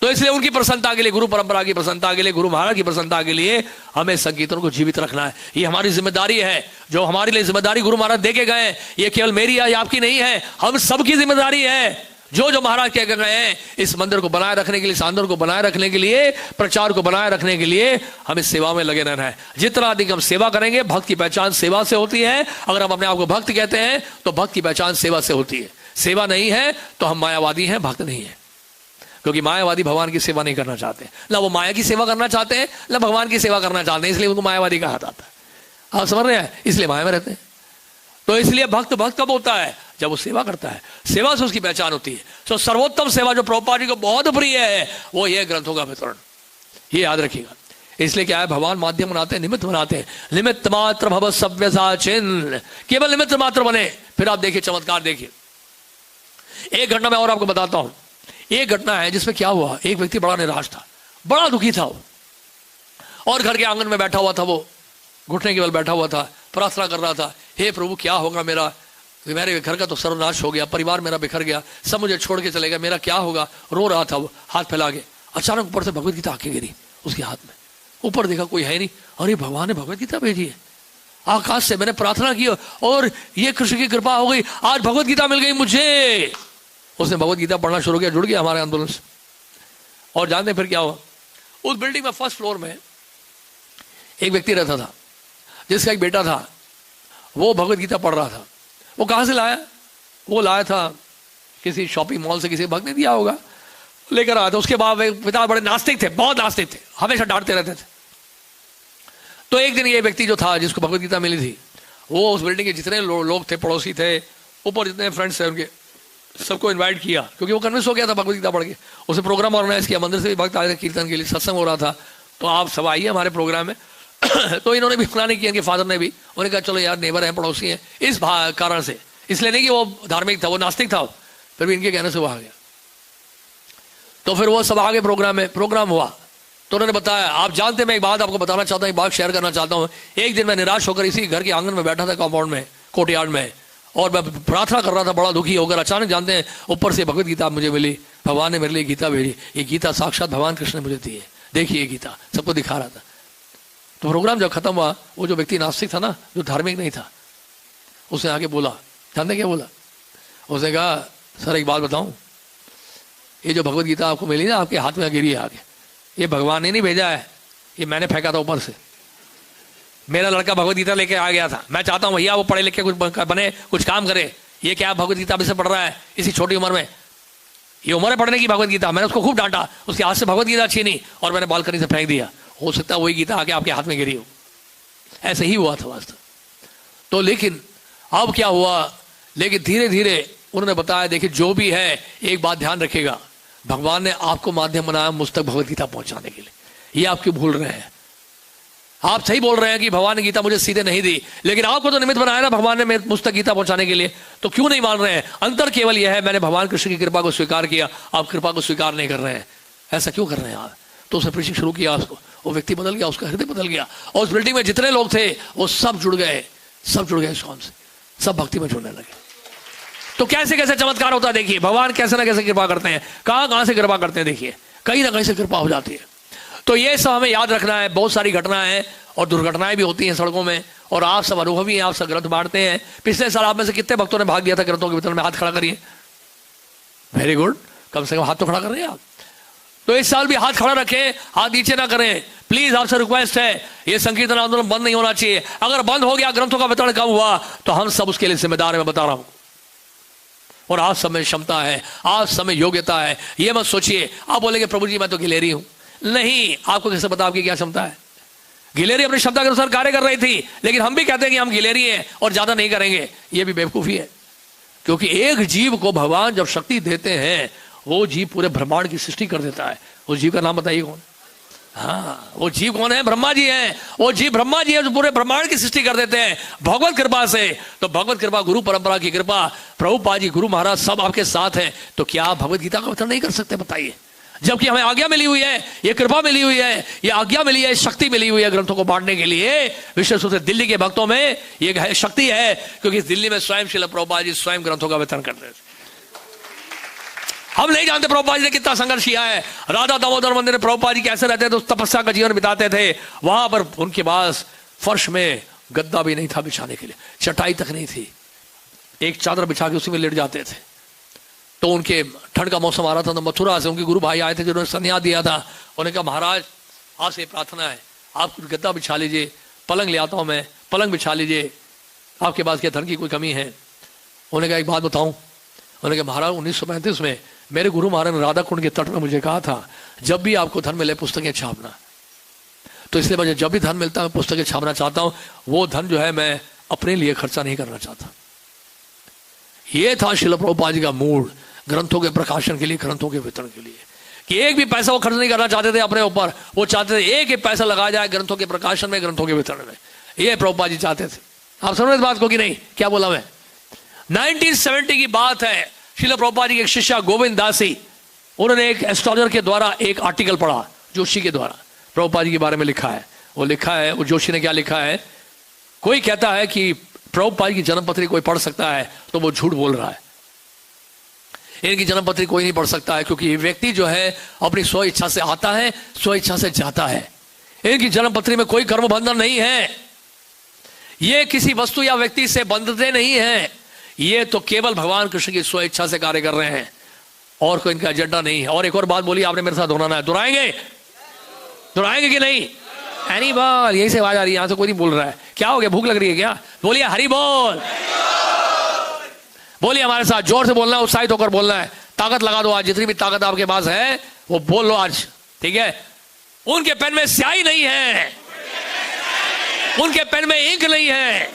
तो इसलिए उनकी प्रसन्नता के लिए, गुरु परंपरा की प्रसन्नता के लिए, गुरु महाराज की प्रसन्नता के लिए हमें संकीर्तन को जीवित रखना है। ये हमारी जिम्मेदारी है। जो हमारे लिए जिम्मेदारी गुरु महाराज दे के गए, ये केवल मेरी या आपकी नहीं है, हम सबकी जिम्मेदारी है। जो जो महाराज कह गए हैं, इस मंदिर को बनाए रखने के लिए, इस आंदोलन को बनाए रखने के लिए, प्रचार को बनाए रखने के लिए हमें सेवा में लगे रहना है। जितना अधिक हम सेवा करेंगे, भक्त की पहचान सेवा से होती है। अगर हम अपने आप को भक्त कहते हैं तो भक्त की पहचान सेवा से होती है। सेवा नहीं है तो हम मायावादी हैं, भक्त नहीं है। क्योंकि मायावादी भगवान की सेवा नहीं करना चाहते, ना वो माया की सेवा करना चाहते हैं, ना भगवान की सेवा करना चाहते हैं, इसलिए उनको मायावादी कहा जाता है। आप समझ रहे हैं? इसलिए माया में रहते हैं। तो इसलिए भक्त भक्त कब होता है? जब वो सेवा करता है, सेवा से उसकी पहचान होती है। तो सर्वोत्तम सेवा जो प्रभुपाद जी को बहुत प्रिय है वो ये ग्रंथों का वितरण, ये याद रखिएगा। इसलिए क्या है, भगवान माध्यम बनाते हैं, निमित्त बनाते हैं। निमित्त मात्र भव सव्यसा चिन्ह, केवल निमित्त मात्र बने। फिर आप देखिए चमत्कार, देखिए एक घटना मैं और आपको बताता हूं। एक घटना है जिसमें क्या हुआ, एक व्यक्ति बड़ा निराश था, बड़ा दुखी था वो, और घर के आंगन में बैठा हुआ था, वो घुटने के बल बैठा हुआ था, प्रार्थना कर रहा था, हे प्रभु क्या होगा मेरा, मेरे घर का तो सर्वनाश हो गया, परिवार मेरा बिखर गया, सब मुझे छोड़ के चले गए, मेरा क्या होगा। रो रहा था वो हाथ फैला के। अचानक ऊपर से भगवत गीता आके गिरी उसके हाथ में। ऊपर देखा कोई है नहीं, अरे भगवान ने भगवत गीता भेजी है। आकाश से मैंने प्रार्थना की और ये कृष्ण की कृपा हो गई, आज भगवत गीता मिल गई मुझे। उसने भगवत गीता पढ़ना शुरू किया, जुड़ गया हमारे आंदोलन से। और जानते फिर क्या हुआ, उस बिल्डिंग में फर्स्ट फ्लोर में एक व्यक्ति रहता था जिसका एक बेटा था, वो भगवत गीता पढ़ रहा था। वो कहाँ से लाया? वो लाया था किसी शॉपिंग मॉल से, किसी भक्त ने दिया होगा, लेकर आया था। उसके बाद पिता बड़े नास्तिक थे, बहुत नास्तिक थे, हमेशा डांटते रहते थे। तो एक दिन ये व्यक्ति जो था जिसको भगवत गीता मिली थी, वो उस बिल्डिंग के जितने लोग थे, पड़ोसी थे, ऊपर जितने फ्रेंड्स थे उनके, सबको इनवाइट किया, क्योंकि वो कन्विंस हो गया था भगवत गीता पढ़ के। उसने प्रोग्राम ऑर्गेनाइज किया, मंदिर से भी भक्त आए थे कीर्तन के लिए, सत्संग हो रहा था, तो आप सब आइए हमारे प्रोग्राम में। तो इन्होंने भी मना नहीं किया, इनके फादर ने भी। उन्होंने कहा चलो यार, नेबर हैं, पड़ोसी हैं, इस कारण से, इसलिए नहीं कि वो धार्मिक था, वो नास्तिक था, फिर भी इनके कहने से वो आ गया। तो फिर वो सब आगे प्रोग्राम में, प्रोग्राम हुआ तो उन्होंने बताया, आप जानते, मैं एक बात आपको बताना चाहता हूँ, एक बात शेयर करना चाहता हूँ। एक दिन मैं निराश होकर इसी घर के आंगन में बैठा था, कंपाउंड में, कोर्टयार्ड में, और मैं प्रार्थना कर रहा था बड़ा दुखी होकर। अचानक जानते हैं, ऊपर से भगवत गीता मुझे मिली, भगवान ने मेरे लिए गीता भेजी। ये गीता साक्षात भगवान कृष्ण ने मुझे दी है, देखिए ये गीता, सबको दिखा रहा था। तो प्रोग्राम जब खत्म हुआ, वो जो व्यक्ति नास्तिक था ना, जो धार्मिक नहीं था, उसने आके बोला, जानते क्या बोला? उसने कहा, सर एक बात बताऊं, ये जो भगवत गीता आपको मिली ना, आपके हाथ में गिरी है आगे, ये भगवान ने नहीं भेजा है, ये मैंने फेंका था ऊपर से। मेरा लड़का भगवत गीता लेके आ गया था, मैं चाहता हूँ भैया वो पढ़े लिखे कुछ बने, कुछ काम करे। ये क्या भगवत गीता अभी से पढ़ रहा है इसी छोटी उम्र में? ये उम्र है पढ़ने की भगवत गीता। मैंने उसको खूब डांटा, उसके हाथ से भगवत गीता छीनी और मैंने बालकनी से फेंक दिया। हो सकता है वही गीता आके आपके हाथ में गिरी हो। ऐसे ही हुआ था वास्तव। तो लेकिन अब क्या हुआ, लेकिन धीरे धीरे उन्होंने बताया, देखिए जो भी है, एक बात ध्यान रखिएगा, भगवान ने आपको माध्यम बनाया मुझ तक भगवत गीता पहुंचाने के लिए। ये आप क्यों भूल रहे हैं? आप सही बोल रहे हैं कि भगवान ने गीता मुझे सीधे नहीं दी, लेकिन आपको तो निमित्त बनाया ना भगवान ने मुझ तक गीता पहुंचाने के लिए, तो क्यों नहीं मान रहे हैं? अंतर केवल यह है, मैंने भगवान कृष्ण की कृपा को स्वीकार किया, आप कृपा को स्वीकार नहीं कर रहे हैं। ऐसा क्यों कर रहे हैं आप? तो उसने प्रीचिंग शुरू किया, उसको वो व्यक्ति बदल गया, उसका हृदय बदल गया, और उस बिल्डिंग में जितने लोग थे वो सब जुड़ गए, सब जुड़ गए इस्कॉन से, सब भक्ति में जुड़ने लगे। तो कैसे कैसे चमत्कार होता है, देखिए भगवान कैसे ना कैसे कृपा करते हैं, कहां से कृपा करते हैं, देखिए कहीं ना कहीं से कृपा हो जाती है। तो ये सब हमें याद रखना है। बहुत सारी घटनाएं हैं और दुर्घटनाएं भी होती हैं सड़कों में, और आप सब अनुभवी हैं, आप सब ग्रंथ बांटते हैं। पिछले साल आप में से कितने भक्तों ने भाग लिया था ग्रंथों के वितरण में? हाथ खड़ा करिए। वेरी गुड, कम से कम हाथ तो खड़ा कर रहे हैं आप। तो इस साल भी हाथ खड़ा रखें, हाथ नीचे ना करें प्लीज, आपसे रिक्वेस्ट है। ये संकीर्तन आंदोलन बंद नहीं होना चाहिए। अगर बंद हो गया, ग्रंथों का वितरण कम हुआ, तो हम सब उसके लिए जिम्मेदार है, मैं बता रहा हूं। और आप सब में क्षमता है, आप सब में योग्यता है। ये मत सोचिए आप बोलेंगे प्रभु जी मैं तो गिलेरी हूं। नहीं, आपको कैसे पता आपकी क्या क्षमता है? गिलेरी अपनी क्षमता के अनुसार कार्य कर रही थी, लेकिन हम भी कहते हैं कि हम गिलेरी हैं और ज्यादा नहीं करेंगे, ये भी बेवकूफी है। क्योंकि एक जीव को भगवान जब शक्ति देते हैं, वो जीव पूरे ब्रह्मांड की सृष्टि कर देता है। उस जीव का नाम बताइए कौन? हाँ, वो जीव कौन है? ब्रह्मा जी हैं। वो जीव ब्रह्मा जी है जो पूरे ब्रह्मांड की सृष्टि कर देते हैं भगवत कृपा से। तो भगवत कृपा, गुरु परंपरा की कृपा, प्रभुपाद जी, गुरु महाराज सब आपके साथ हैं, तो क्या आप भगवत गीता का वितरण नहीं कर सकते? बताइए। जबकि हमें आज्ञा मिली हुई है, ये कृपा मिली हुई है, ये आज्ञा मिली है, शक्ति मिली हुई है ग्रंथों को बांटने के लिए। विशेष रूप से दिल्ली के भक्तों में ये शक्ति है, क्योंकि दिल्ली में स्वयं श्रील प्रभुपाद जी स्वयं ग्रंथों का वितरण करते हैं। हम नहीं जानते प्रभुपाद जी ने कितना संघर्ष किया है। राधा दामोदर मंदिर में प्रभुपाद जी कैसे रहते थे, उस तपस्या का जीवन बिताते थे। वहां पर उनके पास फर्श में गद्दा भी नहीं था बिछाने के लिए, चटाई तक नहीं थी, एक चादर बिछा के उसी में लेट जाते थे। तो उनके ठंड का मौसम आ रहा था, तो मथुरा से उनके गुरु भाई आए थे जिन्होंने संन्यास दिया था। उन्होंने कहा महाराज आपसे प्रार्थना है, आप गद्दा बिछा लीजिए, पलंग ले आता हूं मैं, पलंग बिछा लीजिए, आपके पास क्या धन की कोई कमी है? उन्होंने कहा एक बात बताऊं। उन्होंने कहा महाराज 1935 में मेरे गुरु महाराज ने राधा कुंड के तट में मुझे कहा था, जब भी आपको धन मिले पुस्तकें छापना। तो इसलिए मुझे जब भी धन मिलता है पुस्तकें छापना चाहता हूं। वो धन जो है मैं अपने लिए खर्चा नहीं करना चाहता। ये था श्रील प्रभुपाद जी का मूड ग्रंथों के प्रकाशन के लिए, ग्रंथों के वितरण के लिए, कि एक भी पैसा वो खर्च नहीं करना चाहते थे अपने ऊपर। वो चाहते थे एक ही पैसा लगाया जाए ग्रंथों के प्रकाशन में, ग्रंथों के वितरण में। ये प्रभुपाद जी चाहते थे। आप समझ इस बात को कि नहीं? क्या बोला मैं? 1970 की बात है। श्रील प्रभुपाद जी के एक शिष्य गोविंद दासी, उन्होंने एक एस्ट्रोलॉजर के द्वारा एक आर्टिकल पढ़ा, जोशी के द्वारा प्रभुपाद जी के बारे में लिखा है। वो लिखा है, वो जोशी ने क्या लिखा है, कोई कहता है कि प्रभुपाद की जन्मपत्री कोई पढ़ सकता है तो वो झूठ बोल रहा है। इनकी जन्मपत्री कोई नहीं पढ़ सकता है, क्योंकि ये व्यक्ति जो है अपनी स्व इच्छा से आता है, स्व इच्छा से जाता है। इनकी जन्मपत्री में कोई कर्म बंधन नहीं है। ये किसी वस्तु या व्यक्ति से बंधते नहीं हैं, ये तो केवल भगवान कृष्ण की स्व इच्छा से कार्य कर रहे हैं और कोई इनका एजेंडा नहीं है। और एक और बात बोली आपने, मेरे साथ दोहराना है, दोहराएंगे कि नहीं? हरी बोल, यही से आवाज आ रही है, यहां से कोई नहीं बोल रहा है। क्या हो गया, भूख लग रही है क्या? बोलिए हरी बोल, बोलिए हमारे साथ, जोर से बोलना है, उत्साहित होकर बोलना है, ताकत लगा दो आज, जितनी भी ताकत आपके पास है वो बोल लो आज, ठीक है? उनके पेन में स्याही नहीं है, उनके पेन में इंक नहीं है,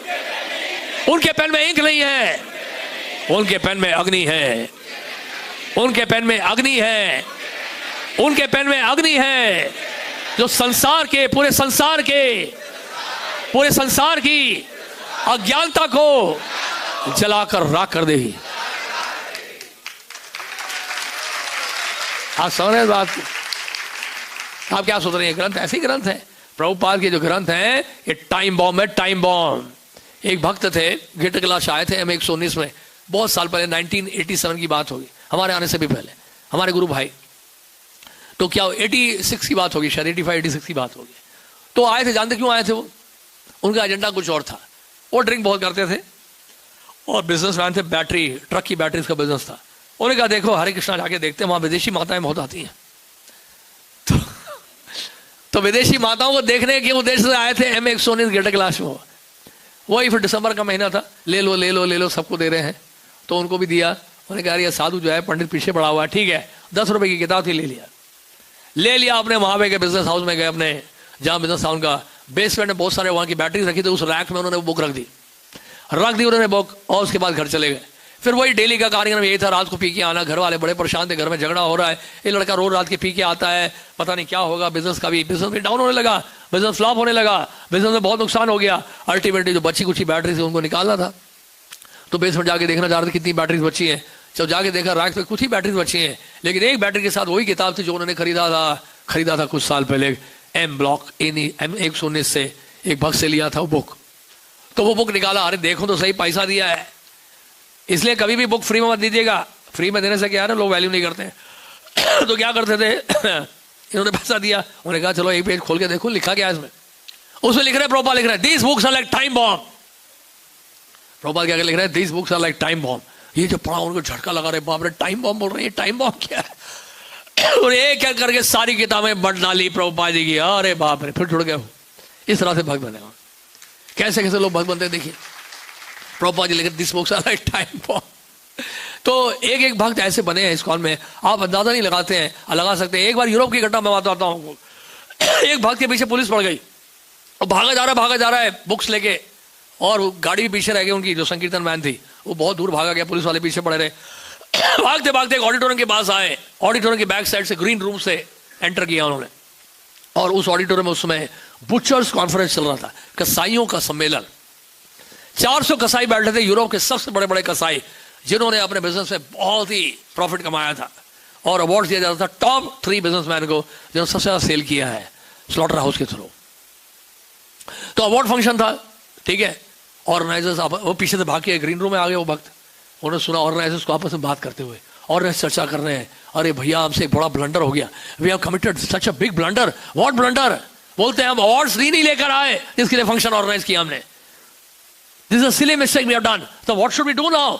उनके पेन में इंक नहीं है, उनके पेन में अग्नि है, उनके पेन में अग्नि है, उनके पेन में अग्नि है, जो संसार के पूरे संसार की अज्ञानता को जलाकर राख कर देगी। आप समझ रहे बात? आप क्या सोच रहे हैं? ग्रंथ ऐसे ही ग्रंथ है, प्रभुपाद के जो ग्रंथ हैं ये टाइम बॉम्ब है, टाइम बॉम्ब। एक भक्त थे, गेट क्लास आए थे M119 में, बहुत साल पहले, 1987 की बात होगी, हमारे आने से भी पहले, हमारे गुरु भाई। तो क्या 86 की बात होगी, शायद 85-86 की बात होगी। तो आए थे, जानते क्यों आए थे वो? उनका एजेंडा कुछ और था। वो ड्रिंक बहुत करते थे और बिजनेस मैन थे, बैटरी, ट्रक की बैटरीज का बिजनेस था। उन्होंने कहा देखो हरे कृष्णा जाके देखते हैं, वहां विदेशी माताएं बहुत आती हैं। तो विदेशी माताओं को देखने के उद्देश्य से आए थे M119 गेट क्लास में। वही फिर दिसंबर का महीना था, ले लो ले लो ले लो, सबको दे रहे हैं, तो उनको भी दिया। उन्होंने कहा यार साधु जो है पंडित पीछे पड़ा हुआ है, ठीक है, 10 रुपए की किताब थी, ले लिया अपने वहां पे बिजनेस हाउस में गए, अपने जहां बिजनेस था उनका, बेसमेंट में बहुत सारे वहां की बैटरी रखी थी, उस रैक में उन्होंने बुक रख दी उन्होंने बुक, और उसके बाद घर चले गए। फिर वही डेली का कार्यक्रम यही था, रात को पी के आना, घर वाले बड़े परेशान थे, घर में झगड़ा हो रहा है, ये लड़का रोज रात के पी के आता है, पता नहीं क्या होगा, बिजनेस भी डाउन होने लगा, बिजनेस फ्लॉप होने लगा, बिजनेस में बहुत नुकसान हो गया। अल्टीमेटली जो बची कुछ बैटरी थी उनको निकालना था, तो बेसमेंट जाके देखना चाह रहे थे कितनी बैटरीज बची हैं। जब जाके देखा रैक पे कुछ ही बैटरीज बची हैं, लेकिन एक बैटरी के साथ वही किताब थी जो उन्होंने खरीदा था कुछ साल पहले M119 से, एक भक्त से लिया था वो बुक। तो वो बुक निकाला, अरे देखो तो सही, पैसा दिया है, इसलिए कभी भी बुक फ्री में मत दीजिएगा, फ्री में देने से क्या है, लोग वैल्यू नहीं करते हैं। तो क्या करते थे इन्होंने पैसा दिया, उन्होंने कहा चलो एक पेज खोल के देखो लिखा क्या है इसमें। उसमें लिख रहे, प्रभुपाद लिख रहे हैं these books are like time bomb. Prabhupada क्या लिख रहे हैं, these books are like time bomb. ये जो पढ़ा उनको झटका लगा रहे, बाप रे टाइम बॉम्ब बोल रहे हैं, टाइम बॉम्ब क्या है? और एक क्या करके सारी किताबें बढ़ डाली प्रभुपाद जी की, अरे बाप रे, फिर जुड़ गए। इस तरह से भक्त बने। कैसे कैसे लोग भक्त बनते हैं देखिए। प्रभुपाद जी लिखे this books are like time bomb. तो एक एक भक्त ऐसे बने हैं इस कॉल में, आप अंदाजा नहीं लगाते हैं, लगा सकते हैं। एक बार यूरोप की घटना मैं बताता हूँ। एक भक्त के पीछे पुलिस पड़ गई और भागा जा रहा है बुक्स लेके, और गाड़ी भी पीछे रह गई उनकी, जो संकीर्तन मैन थी वो बहुत दूर भागा गया, पुलिस वाले पीछे पड़े रहे। भागते भागते एक ऑडिटोरियम के पास आए, ऑडिटोरियम की बैक साइड से ग्रीन रूम से एंटर किया उन्होंने, और उस ऑडिटोरियम में उस समय बुचर्स कॉन्फ्रेंस चल रहा था, कसाईयों का सम्मेलन। 400 कसाई बैठे थे, यूरोप के सबसे बड़े बड़े कसाई, जिन्होंने अपने बिजनेस में बहुत ही प्रॉफिट कमाया था, और अवार्ड दिया जाता था टॉप 3 बिजनेसमैन को जिन्होंने सबसे ज्यादा सेल किया है स्लॉटर हाउस के थ्रू। तो अवार्ड फंक्शन था, ठीक है। ऑर्गेनाइजर्स वो पीछे से भाग के ग्रीन रूम में आ गए, वो भक्त, उन्होंने सुना ऑर्गेनाइजर्स को आपस में बात करते हुए, और चर्चा कर रहे हैं, अरे भैया हमसे एक बड़ा ब्लंडर हो गया, we have committed such a big blunder. What blunder? बोलते हैं हम अवार्ड्स नहीं लेकर आए जिसके लिए फंक्शन ऑर्गेनाइज किया हमने, this is a silly mistake we have done, तो what should we do now?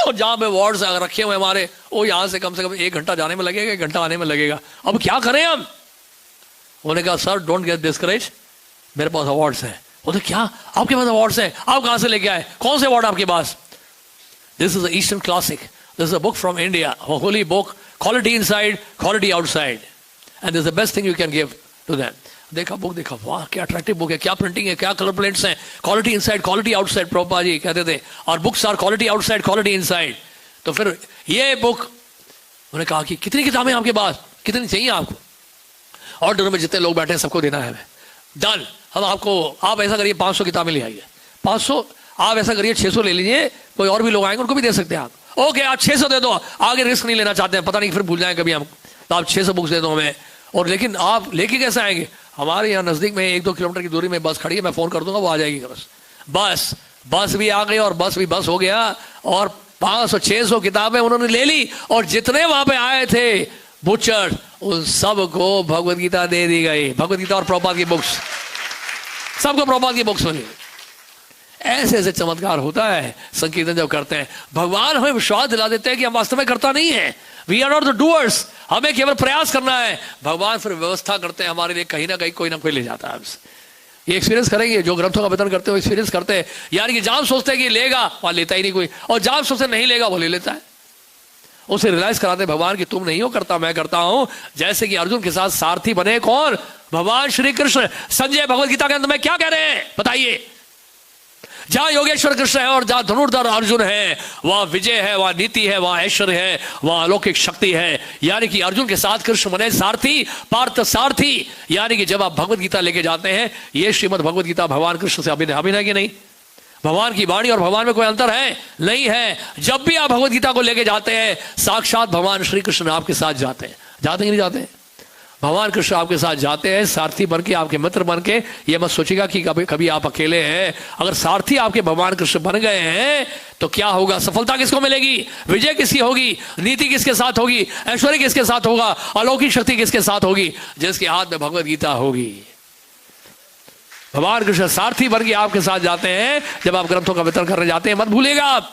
और जहां पे अवार्ड्स रखे हुए हमारे, वो यहां से कम 1 घंटा जाने में लगेगा, 1 घंटा आने में लगेगा, अब क्या करें हम? उन्होंने कहा सर डोंट गेट डिस्करेज, मेरे पास अवार्ड्स हैं। बोलते क्या आपके पास अवार्ड्स हैं? आप कहां से लेके आए? कौन से अवार्ड आपके पास? This is Eastern classic, this is a book from India, holy book, quality inside quality outside, and this is the best thing you can give to them. देखा बुक, देखा वाह क्या अट्रैक्टिव बुक है, क्या प्रिंटिंग है, क्या कलर प्रिंट्स हैं, quality inside quality outside Prabhupada ji कहते थे, और books are quality outside quality inside. तो फिर ये बुक, उन्होंने कहा कि कितनी किताबें आपके पास, कितनी चाहिए आपको? ऑर्डर में जितने लोग बैठे हैं सबको देना है हमें, डन। हम आपको, आप ऐसा करिए 500 किताबें ले आइए, 500, आप ऐसा करिए 600 ले लीजिए, कोई और भी लोग आएंगे उनको भी दे सकते हैं आप। ओके आप 600 दे दो, आगे रिस्क नहीं लेना चाहते हैं, पता नहीं फिर भूल जाए कभी हम, तो आप 600 बुक्स दे दो हमें। और लेकिन आप लेके कैसे आएंगे? हमारे यहाँ नजदीक में 1-2 किलोमीटर की दूरी में बस खड़ी है, मैं फोन कर दूंगा, वो आ जाएगी। बस भी आ गई, और बस हो गया, और 500-600 किताबें उन्होंने ले ली, और जितने वहां पे आए थे बुचर, उन सबको भगवद गीता दे दी गई, भगवद गीता और प्रभुपाद की बुक्स, सबको प्रभुपाद की बुक्स मिली। ऐसे ऐसे चमत्कार होता है संकीर्तन जब करते हैं। भगवान हमें विश्वास दिला देते हैं कि हम वास्तव में करता नहीं है। We are not the doers, हमें केवल प्रयास करना है। भगवान फिर व्यवस्था करते हैं हमारे लिए, कहीं ना कहीं कोई ना कोई ले जाता है हमसे। ये एक्सपीरियंस करेंगे जो ग्रंथों का वितरण करते हो, एक्सपीरियंस करते हैं। यानी कि जहां सोचते हैं कि लेगा वहां लेता ही नहीं कोई, और जहां सोचते नहीं लेगा वो ले लेता है। उसे रियलाइज कराते भगवान की तुम नहीं हो करता, मैं करता हूं। जैसे कि अर्जुन के साथ सारथी बने कौन? भगवान श्री कृष्ण। संजय भगवत गीता के अंदर में क्या कह रहे हैं बताइए? जहां योगेश्वर कृष्ण है और जहां धनुर्धर अर्जुन है, वहां विजय है, वहां नीति है, वहां ऐश्वर्य है, वहां अलौकिक शक्ति है। यानी कि अर्जुन के साथ कृष्ण बने सारथी, पार्थ सारथी। यानी कि जब आप भगवत गीता लेके जाते हैं, ये श्रीमद् भगवत गीता भगवान कृष्ण से अभिनय कि नहीं? भगवान की वाणी और भगवान में कोई अंतर है? नहीं है। जब भी आप भगवत गीता को लेके जाते हैं, साक्षात भगवान श्री कृष्ण आपके साथ जाते हैं। जाते कि नहीं जाते? भगवान कृष्ण आपके साथ जाते हैं सारथी बन के, आपके मित्र बन के। ये मत सोचिएगा कि कभी आप अकेले हैं। अगर सारथी आपके भगवान कृष्ण बन गए हैं तो क्या होगा? सफलता किसको मिलेगी? विजय किसकी होगी? नीति किसके साथ होगी? ऐश्वर्य किसके साथ होगा? अलौकिक शक्ति किसके साथ होगी? जिसके हाथ में भगवत गीता होगी। भगवान कृष्ण सारथी बन के आपके साथ जाते हैं जब आप ग्रंथों का वितरण करने जाते हैं। मत भूलिएगा आप,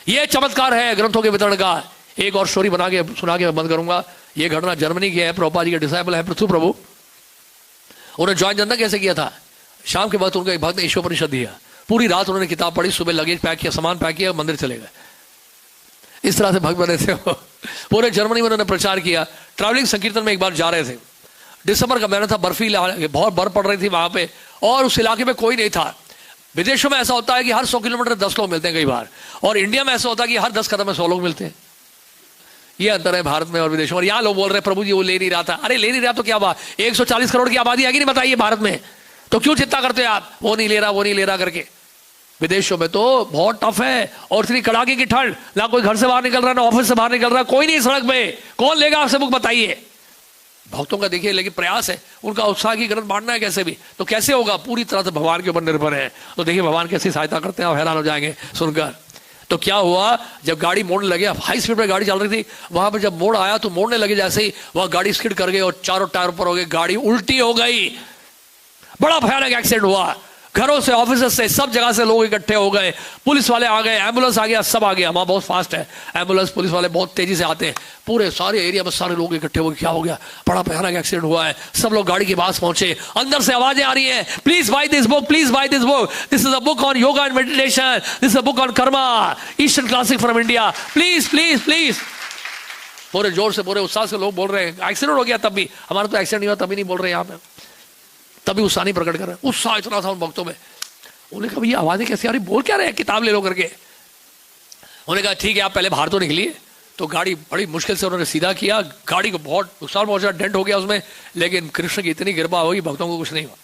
ये चमत्कार है ग्रंथों के वितरण का। एक और स्टोरी बना के सुना के बंद करूंगा। ये घटना जर्मनी की है। प्रभुपाद जी के डिसाइपल है पृथ्वी प्रभु। उन्होंने ज्वाइन जनता कैसे किया था? शाम के वक्त उनको एक भक्त ने ईश्वरोपनिषद दिया। पूरी रात उन्होंने किताब पढ़ी, सुबह लगेज पैक किया, सामान पैक किया, मंदिर चले गए। इस तरह से भक्त बने थे वो। पूरे जर्मनी में उन्होंने प्रचार किया। ट्रैवलिंग संकीर्तन में एक बार जा रहे थे, दिसंबर का महीना था, बर्फीला, बहुत बर्फ पड़ रही थी वहां पे, और उस इलाके में कोई नहीं था। विदेशों में ऐसा होता है कि हर 100 किलोमीटर 10 लोग मिलते हैं कई बार, और इंडिया में ऐसा होता है कि हर 10 कदम में 100 लोग मिलते हैं। ये अंतर है भारत में और विदेशों में। यहाँ लोग बोल रहे हैं प्रभु जी वो ले नहीं रहा था। अरे ले नहीं रहा तो क्या बात? 140 करोड़ की आबादी है कि नहीं बताइए भारत में, तो क्यों चिंता करते हैं आप? वो नहीं ले रहा, वो नहीं ले रहा करके। विदेशों में तो बहुत टफ है, और इतनी कड़ाके की ठंड, ना कोई घर से बाहर निकल रहा, ना ऑफिस से बाहर निकल रहा, कोई नहीं सड़क पे। कौन लेगा आपसे बुक बताइए? भक्तों का देखिए लेकिन प्रयास है, उनका उत्साह की ग्रंथ बांटना है कैसे भी। तो कैसे होगा? पूरी तरह से भगवान के ऊपर निर्भर है। तो देखिए भगवान कैसी सहायता करते हैं, आप हैरान हो जाएंगे सुनकर। तो क्या हुआ, जब गाड़ी मोड़ने लगे, हाई स्पीड में गाड़ी चल रही थी, वहां पर जब मोड़ आया तो मोड़ने लगे जैसे ही, वह गाड़ी स्किड कर गई और चारों टायर ऊपर हो गई, गाड़ी उल्टी हो गई। बड़ा भयानक एक्सीडेंट हुआ। घरों से, ऑफिस से, सब जगह से लोग इकट्ठे हो गए। पुलिस वाले आ गए, एम्बुलेंस आ गया, सब आ गया। वहां बहुत फास्ट है एम्बुलेंस, पुलिस वाले बहुत तेजी से आते हैं। पूरे सारे एरिया में सारे लोग इकट्ठे हो गए। क्या हो गया? बड़ा भयानक एक्सीडेंट हुआ है। सब लोग गाड़ी के पास पहुंचे। अंदर से आवाजें आ रही है, please buy this book, please buy this book, this is a book on yoga and meditation, this is a book on karma, eastern classic from India, please please please. पूरे जोर से, पूरे उत्साह से लोग बोल रहे हैं। एक्सीडेंट हो गया तब भी, हमारा तो एक्सीडेंट नहीं हुआ तभी नहीं बोल रहे यहाँ पे, तभी उत्साह नहीं प्रकट कर रहे। उत्साह इतना था उन भक्तों में। उन्होंने कहा भैया आवाजें कैसे आ रही, बोल क्या रहे हैं, किताब ले लो करके। उन्होंने कहा ठीक है आप पहले बाहर तो निकलिए। तो गाड़ी बड़ी मुश्किल से उन्होंने सीधा किया। गाड़ी को बहुत नुकसान पहुंचा, डेंट हो गया उसमें, लेकिन कृष्ण की इतनी कृपा हुई भक्तों को कुछ नहीं हुआ।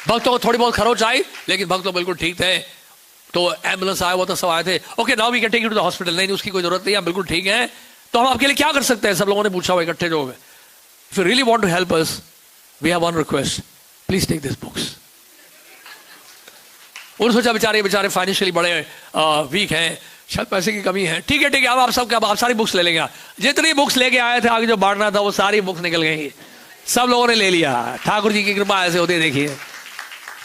भक्तों को थोड़ी बहुत खरोच आई, लेकिन भक्त लोग बिल्कुल ठीक थे। तो एम्बुलेंस आया हुआ था, सब आए थे। Okay now we can take you to the hospital. नहीं उसकी कोई जरूरत नहीं, आप बिल्कुल ठीक है, तो हम आपके लिए क्या कर सकते हैं? सब लोगों ने पूछा हुआ इकट्ठे जो गए। If you really want to help us, we have one request, please take this books. और सोचा बेचारे फाइनेंशियली बड़े वीक हैं, शायद पैसे की कमी है। ठीक है अब आप सारी बुक्स ले लेंगे। जितनी बुक्स लेके आए थे आगे जो बांटना था वो सारी बुक्स निकल गई, सब लोगों ने ले लिया। ठाकुर जी की कृपा ऐसे होती है। देखिए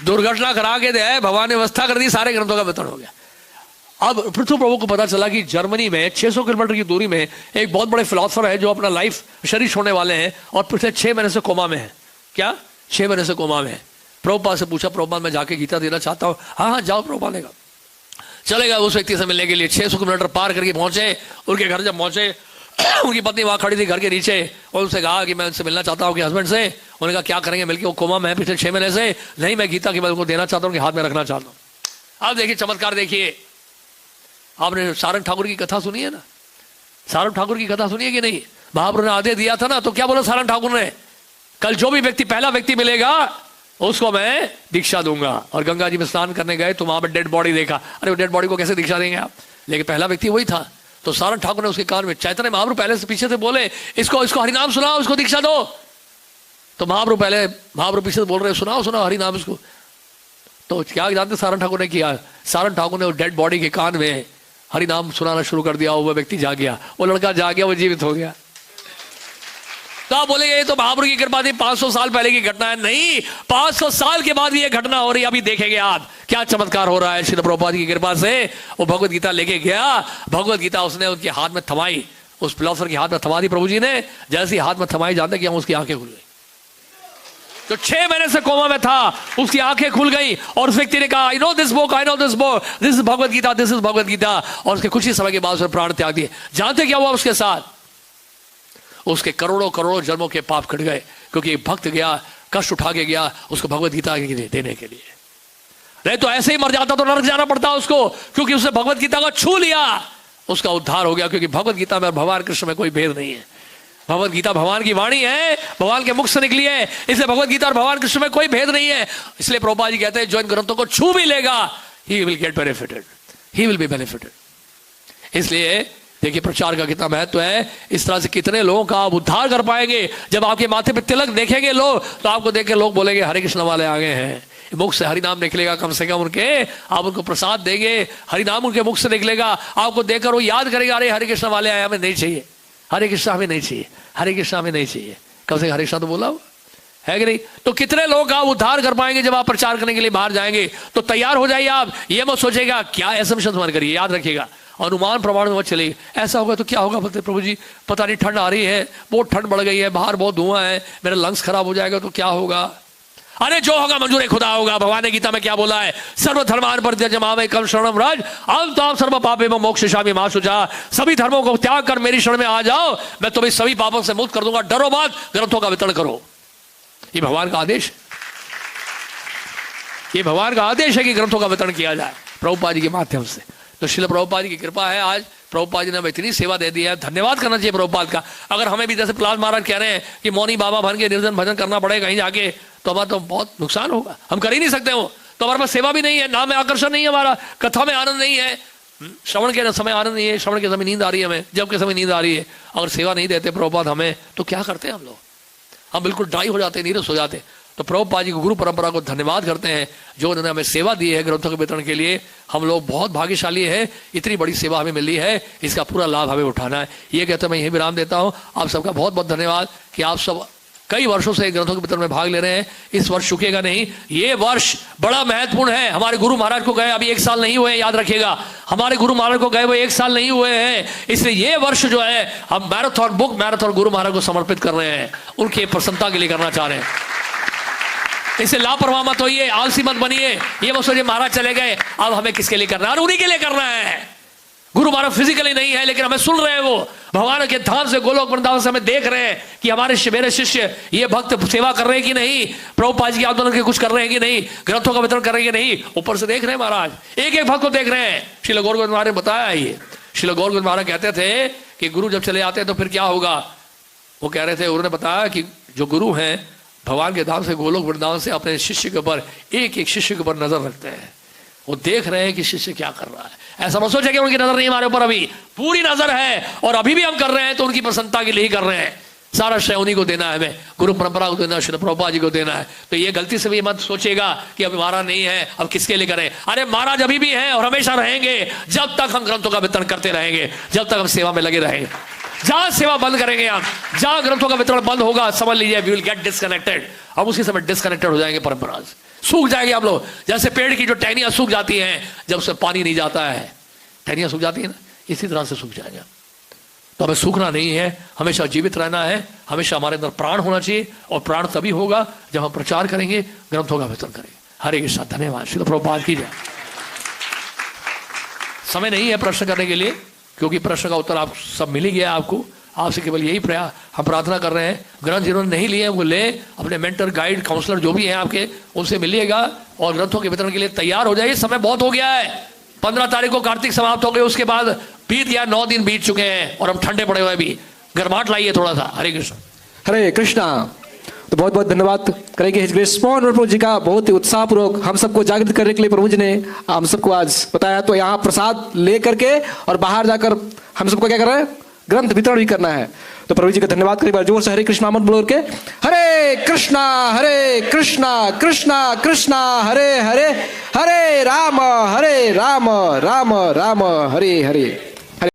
दुर्घटना करा के दे, भगवान ने व्यवस्था कर दी, सारे ग्रंथों का वितरण हो गया। अब पृथ्वी प्रभु को पता चला कि जर्मनी में 600 किलोमीटर की दूरी में एक बहुत बड़े फिलोसफर है जो अपना लाइफ शरीर छोड़ने वाले हैं, और पिछले 6 महीने से कोमा में है। क्या 6 महीने से कोमा में है? प्रभुपाद से पूछा, प्रभुपाद मैं जाके गीता देना चाहता हूँ। हाँ जाओ प्रभुपाद ने कहा। चलेगा उस व्यक्ति से मिलने के लिए 600 किलोमीटर पार करके पहुंचे। उनके घर जब पहुंचे, उनकी पत्नी वहां खड़ी थी घर के नीचे, और उनसे कहा कि मैं उनसे मिलना चाहता हूँ, कि हस्बैंड से। उन्होंने कहा क्या करेंगे मिलकर? वो कोमा में है पिछले 6 महीने से। नहीं मैं गीता की उनको देना चाहता हूँ, उनके हाथ में रखना चाहता हूँ। अब देखिए चमत्कार देखिए। आपने सारंग ठाकुर की कथा सुनी है ना? सारंग ठाकुर की कथा सुनिए कि नहीं? महाप्रभु ने आदेश दिया था ना, तो क्या बोला सारंग ठाकुर ने? कल जो भी व्यक्ति पहला व्यक्ति मिलेगा उसको मैं दीक्षा दूंगा। और गंगा जी में स्नान करने गए तो वहां पर डेड बॉडी देखा। अरे वो डेड बॉडी को कैसे दीक्षा देंगे आप? लेकिन पहला व्यक्ति वही था। तो सारंग ठाकुर ने उसके कान में, चैतन्य महाप्रभु पहले से पीछे से बोले इसको हरिनाम सुनाओ, उसको दीक्षा दो। तो महाप्रभु पीछे से बोल रहे सुनाओ हरिनाम इसको। तो क्या जानते सारंग ठाकुर ने किया? सारंग ठाकुर ने वो डेड बॉडी के कान में हरिनाम सुनाना शुरू कर दिया। वो व्यक्ति जा गया, वो लड़का जा गया, वो जीवित हो गया। तो आप बोलेंगे ये तो महाप्रभु की कृपा थी, 500 साल पहले की घटना है। नहीं, 500 साल के बाद भी ये घटना हो रही है। अभी देखेंगे आप क्या चमत्कार हो रहा है। श्रील प्रभुपाद की कृपा से वो भगवत गीता लेके गया, भगवत गीता उसने उनके हाथ में थमाई, उस फिलोसफर के हाथ में थमा दी प्रभु जी ने। जैसे ही हाथ में थमाई, जानते क्या, उसकी आंखें खुल गई। जो 6 महीने से कोमा में था, उसकी आंखें खुल गई और उस व्यक्ति ने कहा, I know this book, I know this book, this is Bhagavad Gita, this is Bhagavad Gita. और उसके कुछ ही समय के बाद उसने प्राण त्याग दिए। जानते क्या हुआ उसके साथ? उसके करोड़ों करोड़ों जन्मों के पाप कट गए, क्योंकि भक्त गया, कष्ट उठा के गया उसको भगवत गीता देने के लिए। नहीं तो ऐसे ही मर जाता तो नरक जाना पड़ता उसको, क्योंकि उसने भगवत गीता को छू लिया, उसका उद्धार हो गया। क्योंकि भगवत गीता में भगवान कृष्ण में कोई भेद नहीं है। भगवत गीता भगवान की वाणी है, भगवान के मुख से निकली है, इसलिए भगवत गीता और भगवान कृष्ण में कोई भेद नहीं है। इसलिए प्रभुपाद जी कहते हैं, जो इन ग्रंथों को छू भी लेगा, he will get benefited, he will be benefited. इसलिए देखिए प्रचार का कितना महत्व है। इस तरह से कितने लोगों का आप उद्धार कर पाएंगे। जब आपके माथे पे तिलक देखेंगे लोग, तो आपको देख के लोग बोलेंगे हरे कृष्ण वाले आ गए हैं। मुख से हरि नाम निकलेगा, कम से कम उनके, आप उनको प्रसाद देंगे, हरि नाम उनके मुख से निकलेगा, आपको देखकर वो याद करेगा, अरे हरे कृष्ण वाले आए, हमें नहीं चाहिए हरे कृष्ण, हमें नहीं चाहिए हरे कृष्ण, हमें नहीं चाहिए। कम से कम हरे कृष्ण तो बोला है कि नहीं? तो कितने लोग आप उद्धार कर पाएंगे जब आप प्रचार करने के लिए बाहर जाएंगे। तो तैयार हो जाइए आप। ये मत सोचेगा क्या असम्पशन मत करिए, याद रखिएगा, अनुमान प्रमाण में मत चलिए। ऐसा होगा तो क्या होगा, बोलते प्रभु जी पता नहीं, ठंड आ रही है, बहुत ठंड बढ़ गई है, बाहर बहुत धुआं है, मेरा लंग्स खराब हो जाएगा तो क्या होगा। अरे जो होगा मंजूर खुदा होगा। भगवान ने गीता में क्या बोला है? सर्वधर्मान परित्यज्य कम शरणम व्रज अहम त्वां सर्व पापेभ्यो मोक्षयिष्यामि मा शुचा। सभी धर्मों को त्याग कर मेरी शरण में आ जाओ, मैं तुम्हें सभी पापों से मुक्त कर दूंगा, डरो मत, ग्रंथों का वितरण करो। ये भगवान का आदेश, ये भगवान का आदेश है कि ग्रंथों का वितरण किया जाए प्रभुपाद जी के माध्यम से। तो श्रील प्रभुपाद जी की कृपा है, आज प्रभुपाद जी ने हमें इतनी सेवा दे दी है, धन्यवाद करना चाहिए प्रभुपाद का। अगर हमें भी जैसे प्रहलाद महाराज कह रहे हैं कि मौनी बाबा बन के निर्जन भजन करना पड़ेगा कहीं जाके, तो हमारा तो बहुत नुकसान होगा, हम कर ही नहीं सकते हो। तो हमारे पास सेवा भी नहीं है, नाम में आकर्षण नहीं है, हमारा कथा में आनंद नहीं है, श्रवण के समय आनंद नहीं है, श्रवण के समय नींद आ रही है हमें, जब के समय नींद आ रही है। अगर सेवा नहीं देते प्रभुपाद हमें, तो क्या करते हैं हम लोग? हम बिल्कुल ड्राई हो जाते, नीरस हो जाते। तो प्रभुपाद जी को, गुरु परंपरा को धन्यवाद करते हैं जो उन्होंने हमें सेवा दी है ग्रंथों के वितरण के लिए। हम लोग बहुत भाग्यशाली है, इतनी बड़ी सेवा हमें मिली है, इसका पूरा लाभ हमें उठाना है। ये कहते मैं यही विराम देता हूँ। आप सबका बहुत बहुत धन्यवाद कि आप सब कई वर्षों से ग्रंथों के वितरण में भाग ले रहे हैं। इस वर्ष चुकेगा नहीं, ये वर्ष बड़ा महत्वपूर्ण है। हमारे गुरु महाराज को गए अभी 1 साल नहीं हुए, याद रखिएगा, हमारे गुरु महाराज को गए वो 1 साल नहीं हुए हैं। इसलिए ये वर्ष जो है हम marathon book marathon Guru Maharaj को समर्पित कर रहे हैं, उनके प्रसन्नता के लिए करना चाह रहे हैं। इसे लापरवाह मत होइए, आलसी मत बनिए। ये मत सोचिए महाराज चले गए अब हमें किसके लिए करना है, और उन्हीं के लिए करना है। गुरु महाराज फिजिकली नहीं है लेकिन हमें सुन रहे हैं, वो भगवान के धाम से गोलोक वृंदावन से हमें देख रहे हैं कि हमारे मेरे शिष्य ये भक्त सेवा कर रहे हैं कि नहीं, प्रभुपाद जी के आंदोलन के कुछ कर रहे हैं कि नहीं, ग्रंथों का वितरण कर रहे हैं कि नहीं, ऊपर से देख रहे हैं महाराज, एक एक भक्त को देख रहे हैं। श्रील गौर गोविंद महाराज ने बताया ये। श्रील गौर गोविंद महाराज कहते थे कि गुरु जब चले आते हैं तो फिर क्या होगा। वो कह रहे थे, उन्होंने बताया कि जो गुरु हैं भगवान के धाम से गोलोक वृंदावन से अपने शिष्य के ऊपर, एक एक शिष्य के ऊपर नजर रखते हैं। वो देख रहे हैं कि शिष्य क्या कर रहा है। ऐसा मत सोचे कि उनकी नजर नहीं हमारे ऊपर, अभी पूरी नजर है और अभी भी हम कर रहे हैं तो उनकी प्रसन्नता के लिए ही कर रहे हैं। सारा श्रेय उन्हीं को देना है, हमें गुरु परंपरा को देना है, श्री प्रभुपाद जी को देना है। तो ये गलती से भी मत सोचेगा कि अब महाराज नहीं है अब किसके लिए करें। अरे महाराज अभी भी है और हमेशा रहेंगे जब तक हम ग्रंथों का वितरण करते रहेंगे, जब तक हम सेवा में लगे रहेंगे। जहां सेवा बंद करेंगे हम, जहां ग्रंथों का वितरण बंद होगा, समझ लीजिए वी विल गेट डिस्कनेक्टेड। हम उसी समय डिस्कनेक्टेड हो जाएंगे, परंपरा से सूख जाएंगे हम लोग। जैसे पेड़ की जो टहनियां सूख जाती हैं जब उसमें पानी नहीं जाता है, टहनियां सूख जाती है ना, इसी तरह से सूख जाएगा। तो हमें सूखना नहीं है, हमेशा जीवित रहना है, हमेशा हमारे अंदर प्राण होना चाहिए। और प्राण तभी होगा जब हम प्रचार करेंगे, ग्रंथों का वितरण करेंगे। हरे कृष्ण, धन्यवाद। श्री प्रभुपाद की जय। समय नहीं है प्रश्न करने के लिए, क्योंकि प्रश्न का उत्तर आप सब मिल ही गया आपको। आपसे केवल यही प्रयास हम प्रार्थना कर रहे हैं, ग्रंथ जिन्होंने नहीं लिए वो ले, अपने मेंटर गाइड काउंसलर जो भी हैं आपके, उनसे मिलिएगा और ग्रंथों के वितरण के लिए तैयार हो जाइए। समय बहुत हो गया है, 15 तारीख को कार्तिक समाप्त हो गए, उसके बाद बीत या 9 दिन बीत चुके हैं और हम ठंडे पड़े हुए भी। गर्माहट लाइए थोड़ा सा। हरे कृष्ण, हरे कृष्णा। तो बहुत बहुत धन्यवाद करेंगे हिज ग्रेस प्रभु जी का, बहुत ही उत्साहपूर्वक हम सबको जागृत करने के लिए प्रभु जी ने हम सबको आज बताया। तो यहाँ प्रसाद ले करके और बाहर जाकर हम सबको क्या कर रहे हैं, ग्रंथ वितरण भी करना है। तो प्रभु जी का धन्यवाद करें, जोर से हरे कृष्णा मत बोल के, हरे कृष्णा कृष्णा कृष्णा हरे हरे, हरे राम राम राम हरे हरे।